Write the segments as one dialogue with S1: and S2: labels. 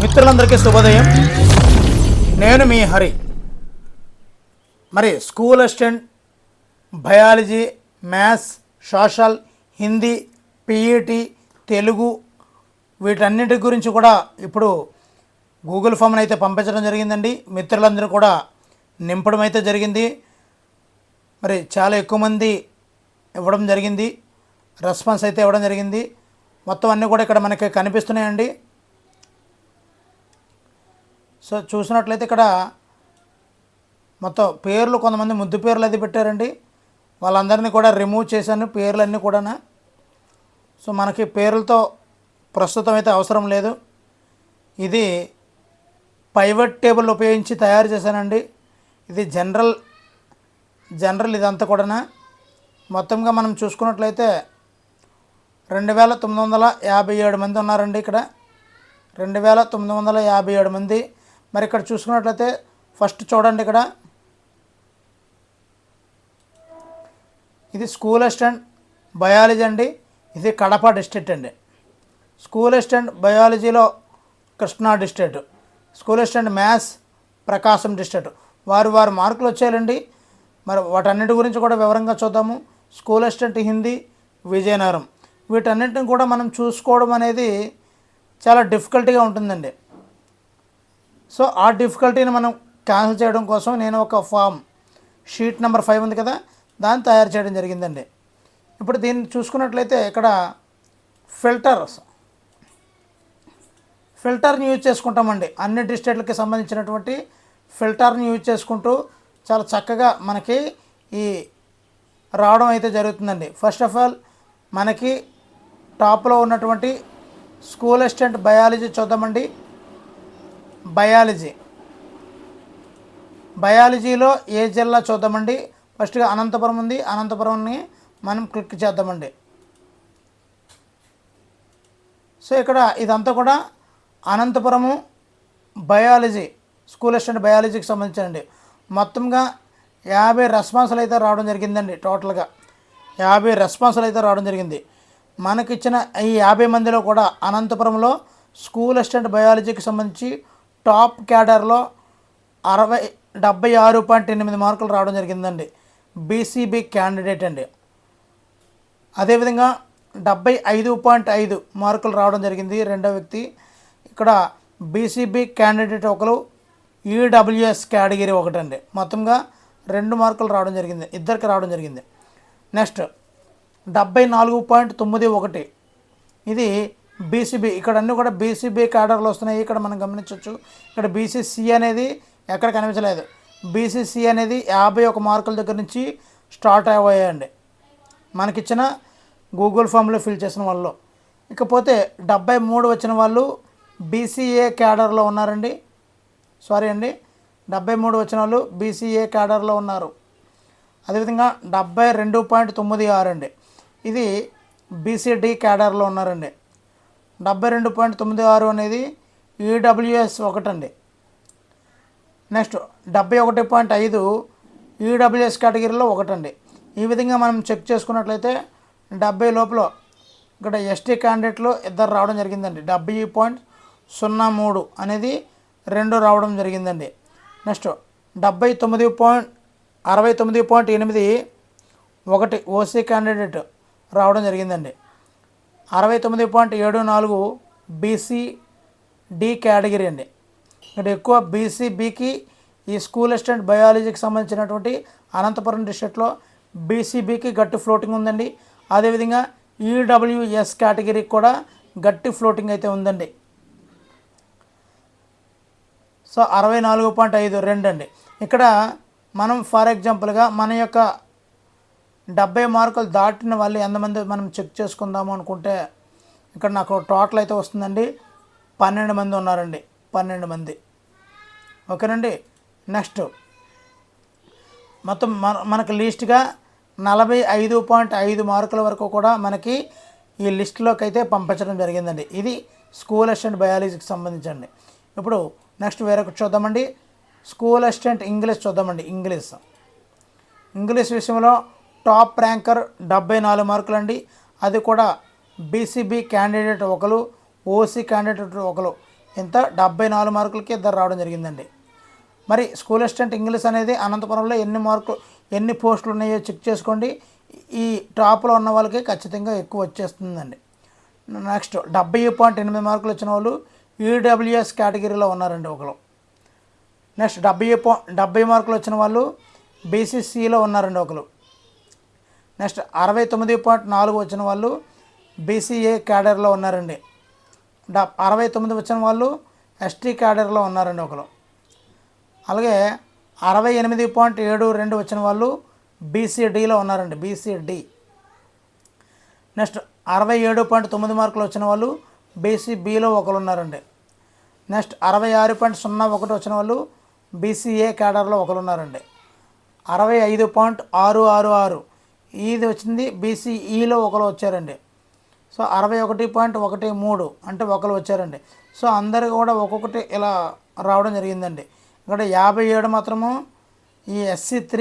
S1: మిత్రులందరికీ శుభోదయం. నేను మీ హరి. మరి school assistant, biology, maths, social, Hindi, PET, Telugu వీటన్నిటి గురించి కూడా ఇప్పుడు గూగుల్ ఫామ్ని అయితే పంపించడం జరిగిందండి. మిత్రులందరూ కూడా నింపడం అయితే జరిగింది. మరి చాలా ఎక్కువ మంది ఇవ్వడం జరిగింది, రెస్పాన్స్ అయితే ఇవ్వడం జరిగింది. మొత్తం అన్నీ కూడా ఇక్కడ మనకి కనిపిస్తున్నాయండి. సో చూసినట్లయితే ఇక్కడ మొత్తం పేర్లు, కొంతమంది ముద్దు పేర్లు అది పెట్టారండి. వాళ్ళందరినీ కూడా రిమూవ్ చేశాను, పేర్లన్నీ కూడా. సో మనకి పేర్లతో ప్రస్తుతం అయితే అవసరం లేదు. ఇది పైవట్ టేబుల్ ఉపయోగించి తయారు చేశానండి. ఇది జనరల్ ఇదంతా కూడా. మొత్తంగా మనం చూసుకున్నట్లయితే 2957 మంది ఉన్నారండి. ఇక్కడ 2957 మంది. మరి ఇక్కడ చూసుకున్నట్లయితే ఫస్ట్ చూడండి, ఇక్కడ ఇది స్కూల్ అసిస్టెంట్ బయాలజీ అండి. ఇది కడప డిస్ట్రిక్ట్ అండి. స్కూల్ అసిస్టెంట్ బయాలజీలో Krishna district, school assistant maths Prakasam district. వారు మార్కులు వచ్చాయండి. మరి వాటన్నిటి గురించి కూడా వివరంగా చూద్దాము. School assistant Hindi Vizianagaram. వీటన్నిటిని కూడా మనం చూసుకోవడం అనేది చాలా డిఫికల్టీగా ఉంటుందండి. సో ఆ డిఫికల్టీని మనం క్యాన్సిల్ చేయడం కోసం నేను ఒక ఫామ్, షీట్ నెంబర్ 5 ఉంది కదా, దాన్ని తయారు చేయడం జరిగిందండి. ఇప్పుడు దీన్ని చూసుకున్నట్లయితే ఇక్కడ ఫిల్టర్ని యూజ్ చేసుకుంటామండి. అన్ని డిస్ట్రిక్ట్లకి సంబంధించినటువంటి ఫిల్టర్ని యూజ్ చేసుకుంటూ చాలా చక్కగా మనకి ఈ రావడం అయితే జరుగుతుందండి. ఫస్ట్ ఆఫ్ ఆల్ మనకి టాప్లో ఉన్నటువంటి స్కూల్ అసిస్టెంట్ బయాలజీ చూద్దామండి. బయాలజీలో ఏ జిల్లా చూద్దామండి. ఫస్ట్గా అనంతపురం ఉంది. అనంతపురంని మనం క్లిక్ చేద్దామండి. సో ఇక్కడ ఇదంతా కూడా అనంతపురము బయాలజీ, స్కూల్ అసిస్టెంట్ బయాలజీకి సంబంధించినండి. మొత్తంగా 50 రెస్పాన్సులు అయితే రావడం జరిగిందండి. టోటల్గా 50 రెస్పాన్సులు అయితే రావడం జరిగింది. మనకిచ్చిన ఈ 50 మందిలో కూడా అనంతపురంలో స్కూల్ అసిస్టెంట్ బయాలజీకి సంబంధించి టాప్ క్యాడర్లో 76.8 మార్కులు రావడం జరిగిందండి. బీసీబీ క్యాండిడేట్ అండి. అదేవిధంగా 75.5 మార్కులు రావడం జరిగింది రెండో వ్యక్తి. ఇక్కడ బీసీబీ క్యాండిడేట్ ఒకరు, ఈడబ్ల్యూఎస్ కేటగిరీ ఒకటండి. మొత్తంగా 2 మార్కులు రావడం జరిగింది, ఇద్దరికి రావడం జరిగింది. నెక్స్ట్ 74.91 ఇది బీసీబీ. ఇక్కడ అన్నీ కూడా బీసీబీ క్యాడర్లు వస్తున్నాయి. ఇక్కడ మనం గమనించవచ్చు. ఇక్కడ బీసీసీ అనేది ఎక్కడ కనిపించలేదు. బీసీసీ అనేది 51 మార్కుల దగ్గర నుంచి స్టార్ట్ అయ్యాయండి మనకిచ్చిన గూగుల్ ఫామ్లో ఫిల్ చేసిన వాళ్ళు. ఇకపోతే 73 వచ్చిన వాళ్ళు బీసీఏ క్యాడర్లో ఉన్నారండి. 73 వచ్చిన వాళ్ళు బీసీఏ క్యాడర్లో ఉన్నారు. అదేవిధంగా 72.96 అండి, ఇది బీసీడీ క్యాడర్లో ఉన్నారండి. 72.96 అనేది ఈడబ్ల్యూఎస్ ఒకటండి. నెక్స్ట్ 71.5 ఈడబ్ల్యూఎస్ కేటగిరీలో ఒకటండి. ఈ విధంగా మనం చెక్ చేసుకున్నట్లయితే 70 లోపల ఇక్కడ ఎస్టీ క్యాండిడేట్లు ఇద్దరు రావడం జరిగిందండి. 70.03 అనేది 2 రావడం జరిగిందండి. నెక్స్ట్ 69.8 ఒకటి ఓసీ క్యాండిడేట్ రావడం జరిగిందండి. 69.74 బీసీడీ కేటగిరీ అండి. ఇక్కడ ఎక్కువ బీసీబీకి ఈ స్కూల్ అసిస్టెంట్ బయాలజీకి సంబంధించినటువంటి అనంతపురం డిస్ట్రిక్ట్లో బీసీబీకి గట్టి ఫ్లోటింగ్ ఉందండి. అదేవిధంగా ఈడబ్ల్యూఎస్ కేటగిరీకి కూడా గట్టి ఫ్లోటింగ్ అయితే ఉందండి. సో 64.52 అండి. ఇక్కడ మనం ఫర్ ఎగ్జాంపుల్గా మన యొక్క 70 మార్కులు దాటిన వాళ్ళు ఎంతమంది మనం చెక్ చేసుకుందాము అనుకుంటే ఇక్కడ నాకు టోటల్ అయితే వస్తుందండి 12 మంది ఉన్నారండి. 12 మంది. ఓకేనండి. నెక్స్ట్ మొత్తం మనకు లీస్ట్గా 45.5 మార్కుల వరకు కూడా మనకి ఈ లిస్టులోకి అయితే పంపించడం జరిగిందండి. ఇది స్కూల్ అసిస్టెంట్ బయాలజీకి సంబంధించండి. ఇప్పుడు నెక్స్ట్ వేరొకటి చూద్దామండి. స్కూల్ అసిస్టెంట్ ఇంగ్లీష్ చూద్దామండి. ఇంగ్లీష్ విషయంలో టాప్ ర్యాంకర్ 74 మార్కులు అండి. అది కూడా బీసీబీ క్యాండిడేట్ ఒకరు, ఓసీ క్యాండిడేట్ ఒకరు. ఇంత 74 మార్కులకి ఇద్దరు రావడం జరిగిందండి. మరి స్కూల్ అసిస్టెంట్ ఇంగ్లీష్ అనేది అనంతపురంలో ఎన్ని పోస్టులు ఉన్నాయో చెక్ చేసుకోండి. ఈ టాప్లో ఉన్న వాళ్ళకి ఖచ్చితంగా ఎక్కువ వచ్చేస్తుందండి. నెక్స్ట్ 70.8 మార్కులు వచ్చిన వాళ్ళు ఈడబ్ల్యూఎస్ కేటగిరీలో ఉన్నారండి ఒకరు. నెక్స్ట్ 70 మార్కులు వచ్చిన వాళ్ళు బీసీసీలో ఉన్నారండి ఒకరు. నెక్స్ట్ 69.4 వచ్చిన వాళ్ళు బీసీఏ క్యాడర్లో ఉన్నారండి. 69 వచ్చిన వాళ్ళు ఎస్టీ క్యాడర్లో ఉన్నారండి ఒకరు. అలాగే 68.72 వచ్చిన వాళ్ళు బీసీడీలో ఉన్నారండి, బీసీడీ. నెక్స్ట్ 67.9 మార్కులు వచ్చిన వాళ్ళు బీసీబీలో ఒకరు ఉన్నారండి. నెక్స్ట్ 66.01 వచ్చిన వాళ్ళు బీసీఏ క్యాడర్లో ఒకరు ఉన్నారండి. 65.666 ఇది వచ్చింది బీసీఈలో ఒకరు వచ్చారండి. సో 61.13 అంటే ఒకరు వచ్చారండి. సో అందరు కూడా ఒక్కొక్కటి ఇలా రావడం జరిగిందండి. ఇక్కడ 57 మాత్రము ఈ SC3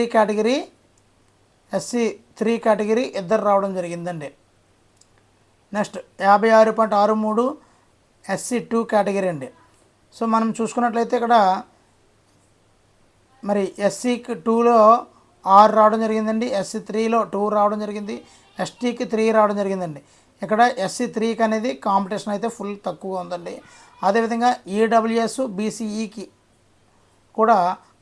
S1: కేటగిరీ ఇద్దరు రావడం జరిగిందండి. నెక్స్ట్ 56.63 SC2 కేటగిరీ అండి. సో మనం చూసుకున్నట్లయితే ఇక్కడ మరి SC2లో 6 రావడం జరిగిందండి, SC3లో 2 రావడం జరిగింది, STకి 3 రావడం జరిగిందండి. ఇక్కడ SC3కి అనేది కాంపిటీషన్ అయితే ఫుల్ తక్కువగా ఉందండి. అదేవిధంగా ఈడబ్ల్యూఎస్ బీసీఈకి కూడా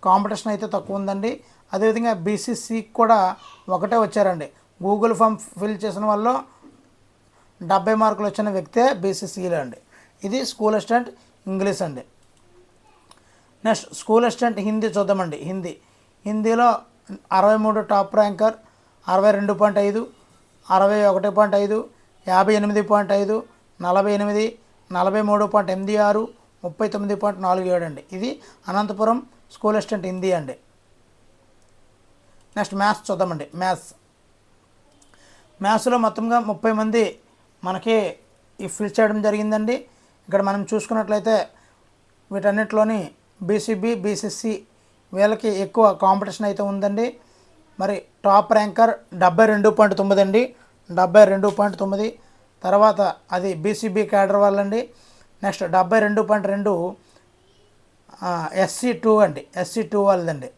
S1: కాంపిటీషన్ అయితే తక్కువ ఉందండి. అదేవిధంగా బీసీసీకి కూడా ఒకటే వచ్చారండి. గూగుల్ ఫామ్ ఫిల్ చేసిన వాళ్ళు 70 మార్కులు వచ్చిన వ్యక్తే బీసీసీలో అండి. ఇది స్కూల్ అసిస్టెంట్ ఇంగ్లీష్ అండి. నెక్స్ట్ స్కూల్ అసిస్టెంట్ హిందీ చూద్దామండి. హిందీలో 63 టాప్ ర్యాంకర్, 62.5, 61.5, 58.5, 48, 43.86, 39.47 అండి. ఇది అనంతపురం స్కూల్ అసిస్టెంట్ హిందీ అండి. నెక్స్ట్ మ్యాథ్స్ చూద్దామండి. మ్యాథ్స్లో మొత్తంగా 30 మంది మనకి ఫిల్ చేయడం జరిగిందండి. ఇక్కడ మనం చూసుకున్నట్లయితే వీటన్నిటిలోని బీసీబీ, బీసీసీ వీళ్ళకి ఎక్కువ కాంపిటీషన్ అయితే ఉందండి. మరి టాప్ ర్యాంకర్ 72.9 అండి, 72.9. తర్వాత అది బీసీబీ క్యాడర్ వాళ్ళండి. నెక్స్ట్ 72.2 SC2 అండి, SC2 వాళ్ళదండి.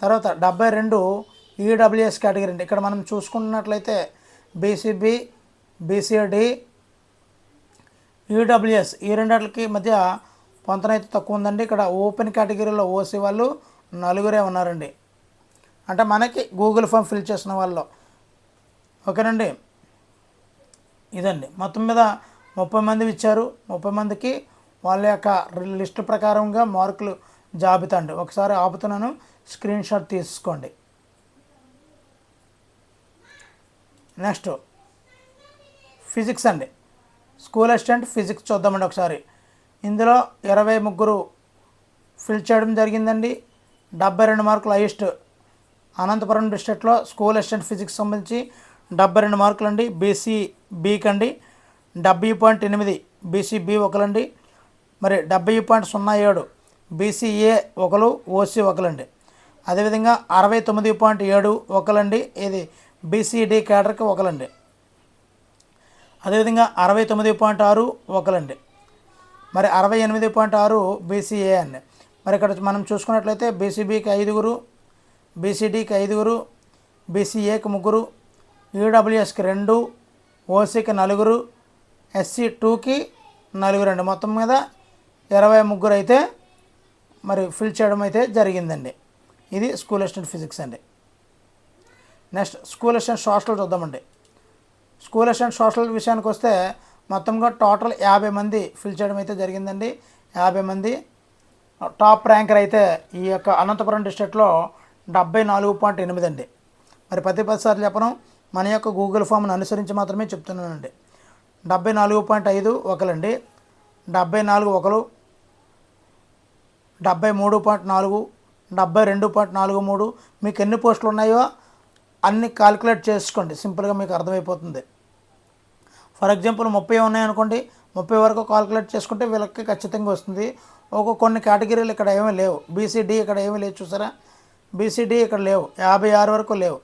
S1: తర్వాత 72 ఈడబ్ల్యూఎస్ కేటగిరీ అండి. ఇక్కడ మనం చూసుకున్నట్లయితే బీసీబీ, బీసీడీ, ఈడబ్ల్యూఎస్ ఈ రెండింటికి మధ్య పొంతనైతే తక్కువ ఉందండి. ఇక్కడ ఓపెన్ కేటగిరీలో ఓసీ వాళ్ళు 4 ఉన్నారండి. అంటే మనకి గూగుల్ ఫామ్ ఫిల్ చేసిన వాళ్ళు. ఓకేనండి, ఇదండి మొత్తం మీద 30 మంది ఇచ్చారు. 30 మందికి వాళ్ళ యొక్క లిస్టు ప్రకారంగా మార్కులు జాబితా అండి. ఒకసారి ఆపుతున్నాను, స్క్రీన్ షాట్ తీసుకోండి. నెక్స్ట్ ఫిజిక్స్ అండి. స్కూల్ అసిస్టెంట్ ఫిజిక్స్ చూద్దామండి ఒకసారి. ఇందులో 23 ఫిల్ చేయడం జరిగిందండి. 72 మార్కులు హైయెస్ట్ అనంతపురం డిస్ట్రిక్ట్లో స్కూల్ అసిస్టెంట్ ఫిజిక్స్ సంబంధించి 72 మార్కులు అండి. బీసీబీకి అండి 70.8 బీసీబీ ఒకలండి. మరి 70.07 బీసీఏ ఒకరు, ఓసీ ఒకలండి. అదేవిధంగా 69.7 ఒకలండి, ఇది బీసీడీ క్యాడర్కి ఒకలండి. అదేవిధంగా 69.6 ఒకలండి. మరి 68.6 బీసీఏ అండి. మరి ఇక్కడ మనం చూసుకున్నట్లయితే బీసీబీకి 5, బీసీడీకి 5, బీసీఏకి 3, ఈడబ్ల్యూఎస్కి 2, ఓసీకి 4, SC2కి 4 అండి. మొత్తం మీద 23 అయితే మరి ఫిల్ చేయడం అయితే జరిగిందండి. ఇది స్కూల్ అసిస్టెంట్ ఫిజిక్స్ అండి. నెక్స్ట్ స్కూల్ అసిస్టెంట్ సోషల్ చూద్దామండి. స్కూల్ అసిస్టెంట్ సోషల్ విషయానికి వస్తే మొత్తంగా టోటల్ 50 మంది ఫిల్ చేయడం అయితే జరిగిందండి. 50 మంది. టాప్ ర్యాంకర్ అయితే ఈ యొక్క అనంతపురం డిస్ట్రిక్ట్లో 74.8 అండి. మరి 10 సార్లు చెప్పడం మన యొక్క గూగుల్ ఫామ్ను అనుసరించి మాత్రమే చెప్తున్నానండి. 74.5 ఒకలండి, 74 ఒకరు, 73.4, 72.43. మీకు ఎన్ని పోస్టులు ఉన్నాయో అన్ని కాలిక్యులేట్ చేసుకోండి, సింపుల్గా మీకు అర్థమైపోతుంది. ఫర్ ఎగ్జాంపుల్ 30 ఉన్నాయనుకోండి, 30 వరకు కాలిక్యులేట్ చేసుకుంటే వీళ్ళకి ఖచ్చితంగా వస్తుంది. కొన్ని కేటగిరీలు ఇక్కడ ఏమీ లేవు. బీసీడీ ఇక్కడ ఏమీ లేదు, చూసారా, బీసీడీ ఇక్కడ లేవు. 56 వరకు లేవు.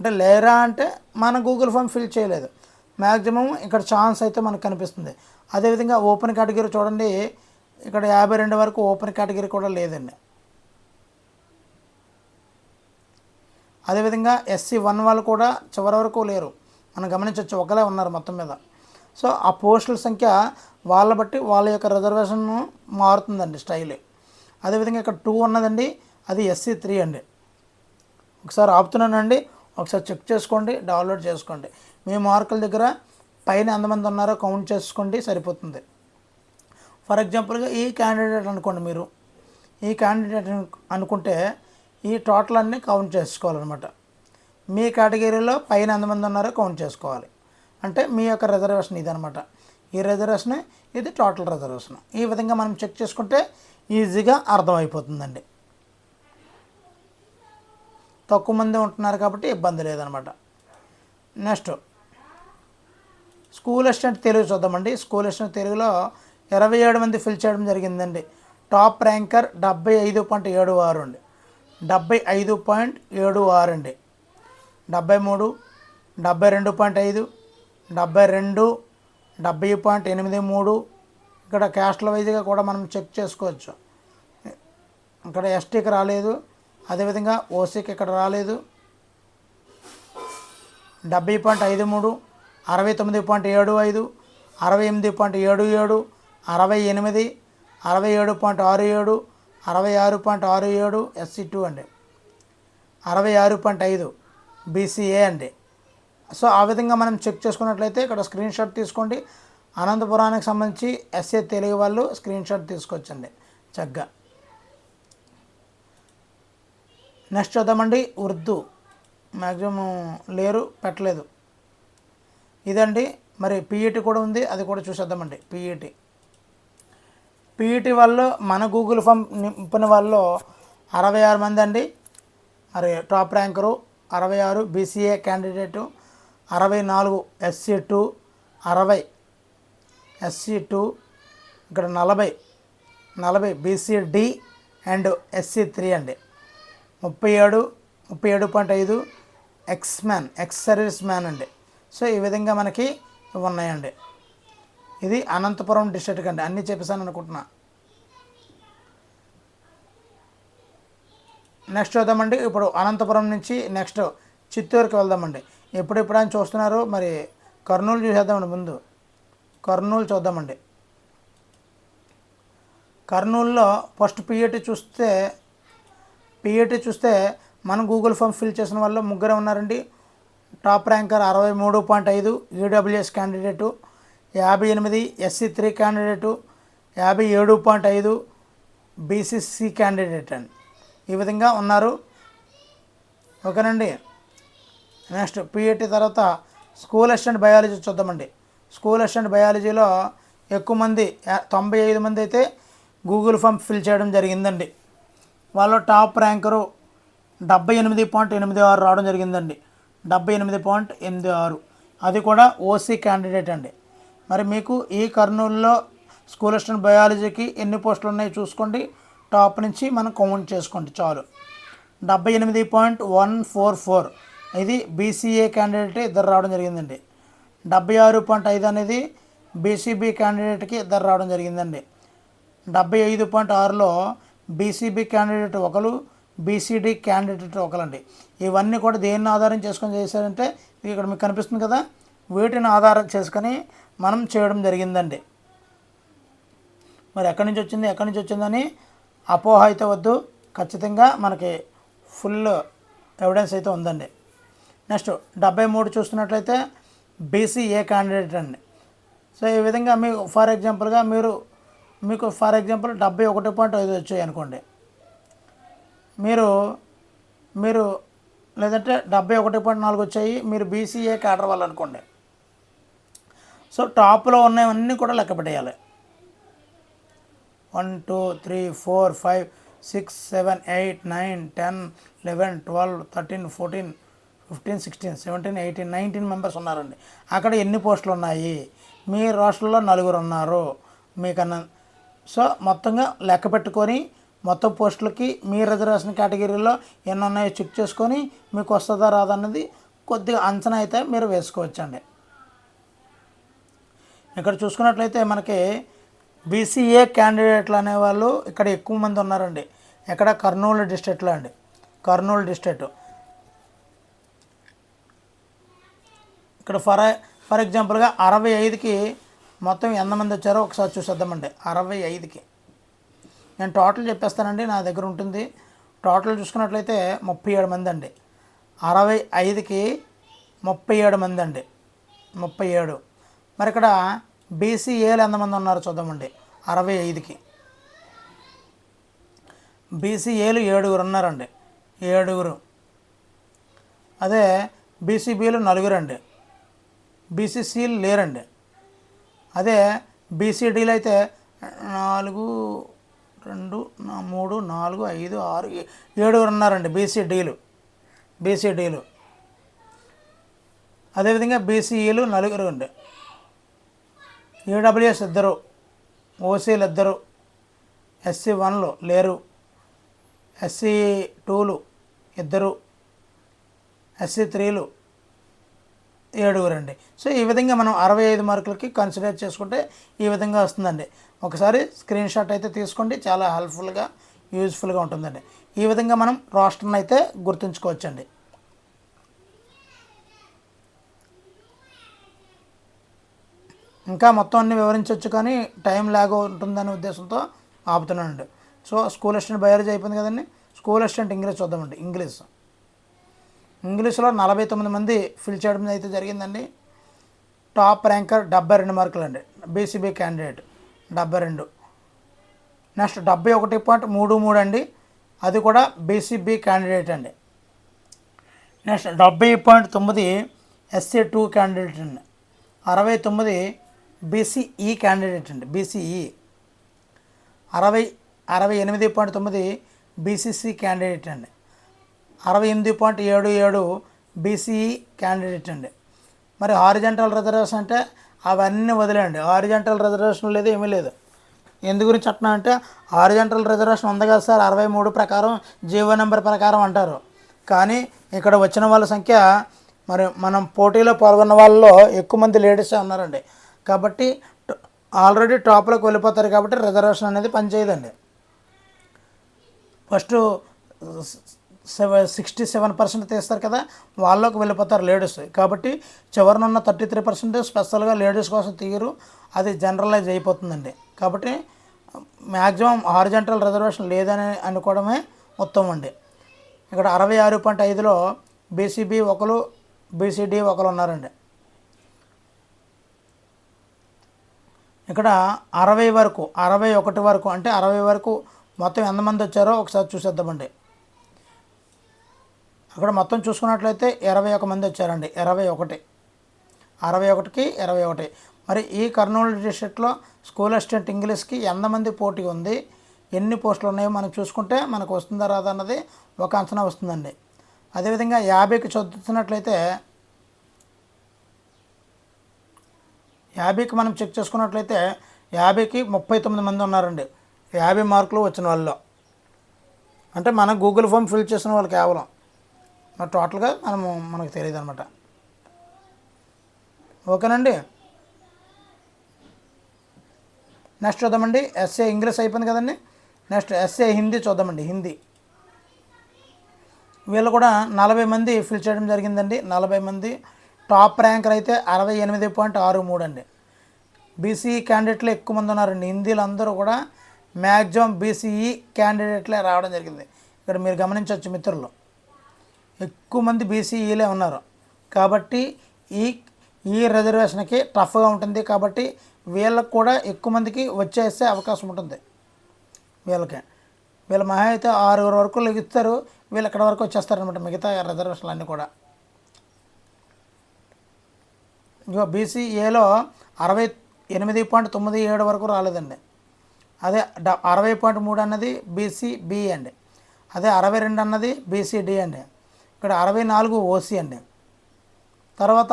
S1: అంటే లేరా అంటే మన గూగుల్ ఫామ్ ఫిల్ చేయలేదు. మ్యాక్సిమం ఇక్కడ ఛాన్స్ అయితే మనకు కనిపిస్తుంది. అదేవిధంగా ఓపెన్ కేటగిరీ చూడండి, ఇక్కడ 52 వరకు ఓపెన్ కేటగిరీ కూడా లేదండి. అదేవిధంగా SC1 వాళ్ళు కూడా చివరి వరకు లేరు, మనం గమనించవచ్చు, ఒకలే ఉన్నారు మొత్తం మీద. సో ఆ పోస్టుల సంఖ్య వాళ్ళ బట్టి వాళ్ళ యొక్క రిజర్వేషన్ మారుతుందండి స్టైల్. అదేవిధంగా ఇక్కడ 2 ఉన్నదండి, అది SC3 అండి. ఒకసారి ఆపుతున్నానండి, ఒకసారి చెక్ చేసుకోండి, డౌన్లోడ్ చేసుకోండి. మీ మార్కుల దగ్గర పైన ఎంతమంది ఉన్నారో కౌంట్ చేసుకోండి, సరిపోతుంది. ఫర్ ఎగ్జాంపుల్గా ఈ క్యాండిడేట్ అనుకోండి, మీరు ఈ క్యాండిడేట్ అనుకుంటే ఈ టోటల్ అన్నీ కౌంట్ చేసుకోవాలన్నమాట. మీ కేటగిరీలో పైన ఎంతమంది ఉన్నారో కౌంట్ చేసుకోవాలి. అంటే మీ యొక్క రిజర్వేషన్ ఇది అనమాట. ఈ రిజర్వేషన్, ఇది టోటల్ రిజర్వేషన్. ఈ విధంగా మనం చెక్ చేసుకుంటే ఈజీగా అర్థమైపోతుందండి. తక్కువ మంది ఉంటున్నారు కాబట్టి ఇబ్బంది లేదనమాట. నెక్స్ట్ స్కూల్ అసిస్టెంట్ తెలుగు చూద్దామండి. స్కూల్ అసిస్టెంట్ తెలుగులో 27 మంది ఫిల్ చేయడం జరిగిందండి. టాప్ ర్యాంకర్ 75.76 అండి, 75.76 అండి, 73, 72.5, 72, 70.83. ఇక్కడ క్యాస్ట్ల వైజ్గా కూడా మనం చెక్ చేసుకోవచ్చు. ఇక్కడ ఎస్టీకి రాలేదు, అదేవిధంగా ఓసీకి ఇక్కడ రాలేదు. 70.53, 69.75, 68.77, 68, 67.67, 66.67 SC2 అండి, 66.5 BCA అండి. సో ఆ విధంగా మనం చెక్ చేసుకున్నట్లయితే ఇక్కడ స్క్రీన్ షాట్ తీసుకోండి. అనంతపురానికి సంబంధించి SA తెలుగు వాళ్ళు స్క్రీన్ షాట్ తీసుకొచ్చండి చక్కగా. నెక్స్ట్ చూద్దామండి, ఉర్దూ మ్యాక్సిమం లేరు, పెట్టలేదు. ఇదండి. మరి PET కూడా ఉంది, అది కూడా చూసేద్దామండి. PET వాళ్ళు మన గూగుల్ ఫామ్ నింపిన వాళ్ళు 66 మంది అండి. మరి top ranker 66 BCA candidate, 64 SC2, 60 SC2, ఇక్కడ 40 BCD అండ్ SC3 అండి, 37.5 ఎక్స్ సర్వీస్ మ్యాన్ అండి. సో ఈ విధంగా మనకి ఉన్నాయండి. ఇది అనంతపురం డిస్ట్రిక్ట్ అండి. అన్నీ చెప్పేసాను అనుకుంటున్నా. నెక్స్ట్ చూద్దామండి. ఇప్పుడు అనంతపురం నుంచి నెక్స్ట్ చిత్తూరుకి వెళ్దామండి. ఎప్పుడెప్పుడు అని చూస్తున్నారు, మరి కర్నూలు చూసేద్దామండి. ముందు కర్నూలు చూద్దామండి. కర్నూలులో ఫస్ట్ PET చూస్తే మనం గూగుల్ ఫామ్ ఫిల్ చేసిన వాళ్ళు ముగ్గురే ఉన్నారండి. Top ranker 63.5 EWS candidate, 58 SC3 candidate, 57.5 BCC candidate అండి. ఈ విధంగా ఉన్నారు. ఓకేనండి. నెక్స్ట్ PET తర్వాత స్కూల్ అసిస్టెంట్ బయాలజీ చూద్దామండి. స్కూల్ అసిస్టెంట్ బయాలజీలో ఎక్కువ మంది 95 మంది అయితే గూగుల్ ఫామ్ ఫిల్ చేయడం జరిగిందండి. వాళ్ళు టాప్ ర్యాంకరు 78.86 రావడం జరిగిందండి, 78.86. అది కూడా OC క్యాండిడేట్ అండి. మరి మీకు ఈ కర్నూలులో స్కూల్ అసిస్టెంట్ బయాలజీకి ఎన్ని పోస్టులు ఉన్నాయో చూసుకోండి. టాప్ నుంచి మనం కౌంట్ చేసుకోండి చాలు. 78.144 ఇది BCA క్యాండిడేట్ ఇద్దరు రావడం జరిగిందండి. 76.5 అనేది BCB క్యాండిడేట్కి ఇద్దరు రావడం జరిగిందండి. 75.6లో BCB క్యాండిడేట్ ఒకరు, BCD క్యాండిడేట్ ఒకరండి. ఇవన్నీ కూడా దేన్ని ఆధారం చేసుకొని చేశారంటే ఇక్కడ మీకు కనిపిస్తుంది కదా, వీటిని ఆధారం చేసుకొని మనం చేయడం జరిగిందండి. మరి ఎక్కడి నుంచి వచ్చిందని అపోహ అయితే వద్దు, ఖచ్చితంగా మనకి ఫుల్ ఎవిడెన్స్ అయితే ఉందండి. నెక్స్ట్ 73 చూస్తున్నట్లయితే BCA క్యాండిడేట్ అండి. సో ఈ విధంగా మీకు ఫర్ ఎగ్జాంపుల్ 71.5 వచ్చాయి అనుకోండి, మీరు లేదంటే 71.4 వచ్చాయి, మీరు BCA క్యాడర్ వాళ్ళు అనుకోండి. సో టాప్లో ఉన్నవన్నీ కూడా లెక్క పెట్టేయాలి. 1 2 3 4 5 6 7 8 9 10 11 12 13 14 15 16 17 18 19 మెంబర్స్ ఉన్నారండి. అక్కడ ఎన్ని పోస్టులు ఉన్నాయి, మీ రాష్ట్రంలో 4 ఉన్నారు మీకన్నా. సో మొత్తంగా లెక్క పెట్టుకొని మొత్తం పోస్టులకి మీ రిజర్వేషన్ కేటగిరీలో ఎన్ని ఉన్నాయో చెక్ చేసుకొని మీకు వస్తుందా రాదన్నది కొద్దిగా అంచనా అయితే మీరు వేసుకోవచ్చండి. ఇక్కడ చూసుకున్నట్లయితే మనకి బీసీఏ క్యాండిడేట్లు అనేవాళ్ళు ఇక్కడ ఎక్కువ మంది ఉన్నారండి. ఇక్కడ కర్నూలు డిస్ట్రిక్ట్లో అండి, కర్నూలు డిస్ట్రిక్ట్. ఇక్కడ ఫర్ ఎగ్జాంపుల్గా 65కి మొత్తం ఎంతమంది వచ్చారో ఒకసారి చూసేద్దామండి. 65కి నేను టోటల్ చెప్పేస్తానండి, నా దగ్గర ఉంటుంది. టోటల్ చూసుకున్నట్లయితే 37 మంది అండి. 65కి 37 మంది అండి, 37. మరి ఇక్కడ బీసీఏలు ఎంతమంది ఉన్నారో చూద్దామండి. 65కి బీసీఏలు 7 ఉన్నారండి, 7. అదే బీసీబీలు 4 అండి, బీసీసీలు లేరండి. అదే బీసీడీలు అయితే 4, 2, 3, 4, 5, 6, 7 ఉన్నారండి బీసీడీలు. అదేవిధంగా బీసీఈలు 4 అండి, ఈడబ్ల్యూఎస్ 2, ఓసీలు 2, ఎస్సీ 1లు లేరు, ఎస్సీ 2లు 2, ఎస్సీ 3లు 7 అండి. సో ఈ విధంగా మనం 65 మార్కులకి కన్సిడర్ చేసుకుంటే ఈ విధంగా వస్తుందండి. ఒకసారి స్క్రీన్ షాట్ అయితే తీసుకోండి, చాలా హెల్ప్ఫుల్గా యూజ్ఫుల్గా ఉంటుందండి. ఈ విధంగా మనం రోస్టర్ని అయితే గుర్తుంచుకోవచ్చండి. ఇంకా మొత్తం అన్ని వివరించవచ్చు కానీ టైం లాగ్ ఉంటుందనే ఉద్దేశంతో ఆపుతున్నానండి. సో స్కూల్ అసిస్టెంట్ బయాలజీ అయిపోయింది కదండి. స్కూల్ అసిస్టెంట్ ఇంగ్లీష్ చూద్దామండి. ఇంగ్లీష్లో 49 మంది ఫిల్ చేయడం అయితే జరిగిందండి. టాప్ ర్యాంకర్ 72 మార్కులు అండి, బీసీబీ క్యాండిడేట్ 72. నెక్స్ట్ 71.33 అండి, అది కూడా బీసీబీ క్యాండిడేట్ అండి. నెక్స్ట్ 70.9 ఎస్సీ 2 క్యాండిడేట్ అండి. 69 బీసీఈ క్యాండిడేట్ అండి, బీసీఈ. 68.9 బీసీసీ క్యాండిడేట్ అండి. 68.77 బీసీఈ క్యాండిడేట్ అండి. మరి హారిజంటల్ రిజర్వేషన్ అంటే అవన్నీ వదిలేండి, హారిజంటల్ రిజర్వేషన్ లేదు, ఏమీ లేదు. ఎందు గురించి అంటున్నా అంటే హారిజంటల్ రిజర్వేషన్ ఉంది కదా సార్ 63 ప్రకారం జీవో నెంబర్ ప్రకారం అంటారు. కానీ ఇక్కడ వచ్చిన వాళ్ళ సంఖ్య మరి మనం పోటీలో పాల్గొన్న వాళ్ళలో ఎక్కువ మంది లేడీసే ఉన్నారండి. కాబట్టి ఆల్రెడీ టాప్లోకి వెళ్ళిపోతారు కాబట్టి రిజర్వేషన్ అనేది పనిచేయదండి. ఫస్ట్ 67% తీస్తారు కదా, వాళ్ళలోకి వెళ్ళిపోతారు లేడీస్. కాబట్టి చివరినున్న 33% స్పెషల్గా లేడీస్ కోసం తీయరు, అది జనరలైజ్ అయిపోతుందండి. కాబట్టి మ్యాక్సిమం హారిజంటల్ రిజర్వేషన్ లేదని అనుకోవడమే ఉత్తమం అండి. ఇక్కడ 66.5లో బీసీబీ 1, బీసీడీ 1 ఉన్నారండి. ఇక్కడ 60 వరకు 61 వరకు అంటే 60 వరకు మొత్తం ఎంతమంది వచ్చారో ఒకసారి చూసేద్దామండి. అక్కడ మొత్తం చూసుకున్నట్లయితే 21 మంది వచ్చారండి, 61కి 21. మరి ఈ కర్నూలు డిస్ట్రిక్ట్లో స్కూల్ అసిస్టెంట్ ఇంగ్లీష్కి ఎంతమంది పోటీ ఉంది, ఎన్ని పోస్టులు ఉన్నాయో మనం చూసుకుంటే మనకు వస్తుందా రాదా అన్నది ఒక అంచనా వస్తుందండి. అదేవిధంగా 50కి చదువుతున్నట్లయితే 50కి మనం చెక్ చేసుకున్నట్లయితే 50కి 39 మంది ఉన్నారండి, 50 మార్కులు వచ్చిన వాళ్ళు. అంటే మనం గూగుల్ ఫామ్ ఫిల్ చేసిన వాళ్ళు కేవలం, మరి టోటల్గా మనకు తెలియదు అనమాట. ఓకేనండి. నెక్స్ట్ చూద్దామండి, ఎస్ఏ ఇంగ్లీష్ అయిపోయింది కదండి. నెక్స్ట్ ఎస్ఏ హిందీ చూద్దామండి. హిందీ వీళ్ళు కూడా 40 మంది ఫిల్ చేయడం జరిగిందండి, 40 మంది. టాప్ ర్యాంకర్ అయితే 68.63 అండి. బీసీఈ క్యాండిడేట్లు ఎక్కువ మంది ఉన్నారండి. హిందీలో అందరూ కూడా మ్యాక్సిమం బీసీఈ క్యాండిడేట్లే రావడం జరిగింది. ఇక్కడ మీరు గమనించవచ్చు మిత్రులు, ఎక్కువ మంది బీసీఈలే ఉన్నారు. కాబట్టి ఈ రిజర్వేషన్కి టఫ్గా ఉంటుంది. కాబట్టి వీళ్ళకు కూడా ఎక్కువ మందికి వచ్చేసే అవకాశం ఉంటుంది. వీళ్ళ మహా అయితే 6 వరకు లెగిస్తారు, వీళ్ళు ఇక్కడ వరకు వచ్చేస్తారనమాట మిగతా రిజర్వేషన్లు అన్నీ కూడా. ఇగో బీసీఏలో 68.97 వరకు రాలేదండి. అదే 60.3 అన్నది బీసీబీ అండి. అదే 62 అన్నది బీసీడీ అండి. ఇక్కడ 64 ఓసీ అండి. తర్వాత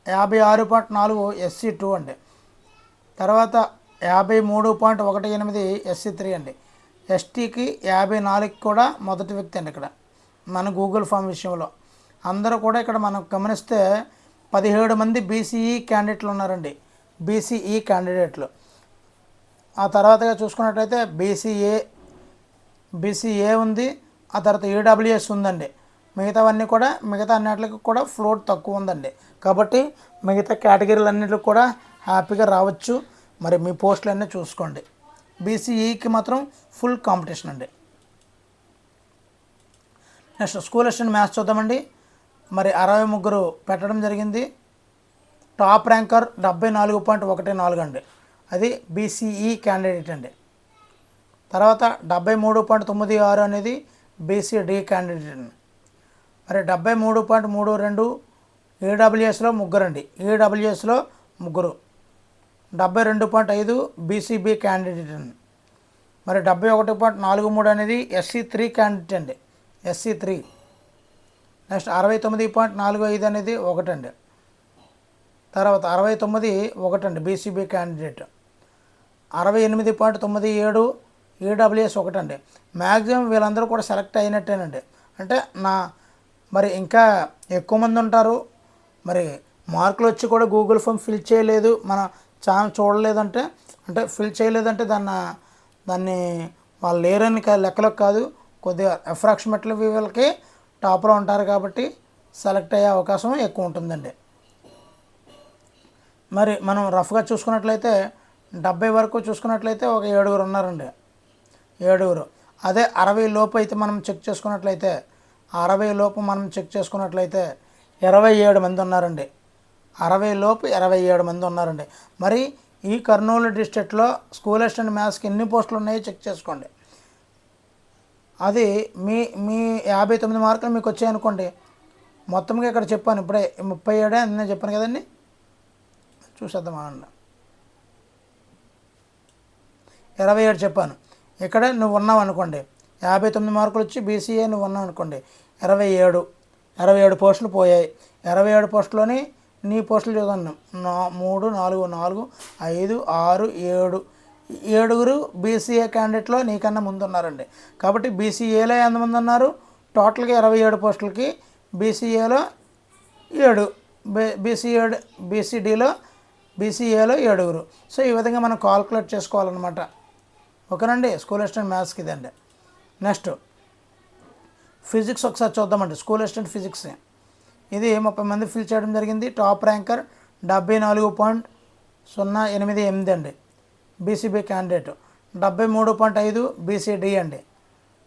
S1: 56.4 ఎస్సీ 2 అండి. తర్వాత 53.18 ఎస్సీ 3 అండి. ఎస్టీకి 54కి కూడా మొదటి వ్యక్తి అండి. ఇక్కడ మన గూగుల్ ఫామ్ విషయంలో అందరూ కూడా ఇక్కడ మనం గమనిస్తే 17 మంది బీసీఈ క్యాండిడేట్లు ఉన్నారండి. బీసీఈ క్యాండిడేట్లు. ఆ తర్వాతగా చూసుకున్నట్లయితే బీసీఏ ఉంది, ఆ తర్వాత ఈడబ్ల్యూఎస్ ఉందండి. మిగతావన్నీ కూడా మిగతా అన్నిటికి కూడా ఫ్లోట్ తక్కువ ఉందండి. కాబట్టి మిగతా కేటగిరీలన్నిటికి కూడా హ్యాపీగా రావచ్చు. మరి మీ పోస్టులు అన్నీ చూసుకోండి. బీసీఈకి మాత్రం ఫుల్ కాంపిటీషన్ అండి. నెక్స్ట్ స్కూల్ అసిస్టెంట్ మ్యాథ్స్ చూద్దామండి. మరి 63 పెట్టడం జరిగింది. టాప్ ర్యాంకర్ 74.14 అండి, అది బీసీఈ క్యాండిడేట్ అండి. తర్వాత 73.96 అనేది బీసీడీ క్యాండిడేట్ అండి. మరి 73.32 ఈడబ్ల్యూఎస్లో ముగ్గురండి, ఈడబ్ల్యూఎస్లో ముగ్గురు. 72.5 బీసీబీ క్యాండిడేట్ అండి. మరి 71.43 అనేది SC3 క్యాండిడేట్ అండి, SC3. నెక్స్ట్ 69.45 అనేది ఒకటండి. తర్వాత 69 అండి బీసీబీ క్యాండిడేట్. 68.97 ఈడబ్ల్యూఎస్ ఒకటండి. మ్యాక్సిమం వీళ్ళందరూ కూడా సెలెక్ట్ అయినట్టేనండి. అంటే మరి ఇంకా ఎక్కువ మంది ఉంటారు. మరి మార్కులు వచ్చి కూడా గూగుల్ ఫామ్ ఫిల్ చేయలేదు, మన ఛానల్ చూడలేదంటే, అంటే ఫిల్ చేయలేదంటే దాన్ని వాళ్ళు లేరని లెక్కలకు కాదు, కొద్దిగా అప్రాక్సిమేట్లీ వీళ్ళకి టాప్లో ఉంటారు కాబట్టి సెలెక్ట్ అయ్యే అవకాశం ఎక్కువ ఉంటుందండి. మరి మనం రఫ్గా చూసుకున్నట్లయితే 70 వరకు చూసుకున్నట్లయితే ఒక 7 ఉన్నారండి, 7. అదే 60 లోపు అయితే మనం చెక్ చేసుకున్నట్లయితే 27 మంది ఉన్నారండి. 60 లోపు 27 మంది ఉన్నారండి. మరి ఈ కర్నూలు డిస్ట్రిక్ట్లో స్కూల్ అసిస్టెంట్ మ్యాథ్స్కి ఎన్ని పోస్టులు ఉన్నాయో చెక్ చేసుకోండి. అది మీ 59 మార్కులు మీకు వచ్చాయనుకోండి, మొత్తంగా ఇక్కడ చెప్పాను ఇప్పుడే 37 అని నేను చెప్పాను కదండి, చూసేద్దాం అనండి. 27 చెప్పాను. ఇక్కడ నువ్వు ఉన్నావు అనుకోండి, 59 మార్కులు వచ్చి బీసీఏ నువ్వు ఉన్నావు అనుకోండి, 27 పోస్టులు పోయాయి. 27 పోస్టులోని నీ పోస్టులు చూద్దాను, 3, 4, 5, 6, 7 బీసీఏ క్యాండిడేట్లో నీకన్నా ముందు ఉన్నారండి. కాబట్టి బీసీఏలో ఎంతమంది ఉన్నారు, టోటల్గా 27 పోస్టులకి బీసీఏలో 7, బీసీఏలో 7. సో ఈ విధంగా మనం కాల్కులేట్ చేసుకోవాలన్నమాట. ఓకేనండి, స్కూల్ అసిస్టెంట్ మ్యాథ్స్కి ఇదండి. నెక్స్ట్ ఫిజిక్స్ ఒకసారి చూద్దామండి. స్కూల్ అసిస్టెంట్ ఫిజిక్స్ ఇది 30 మంది ఫిల్ చేయడం జరిగింది. టాప్ ర్యాంకర్ 74.088 అండి, బీసీబీ క్యాండిడేట్. 73.5 బీసీడీ అండి.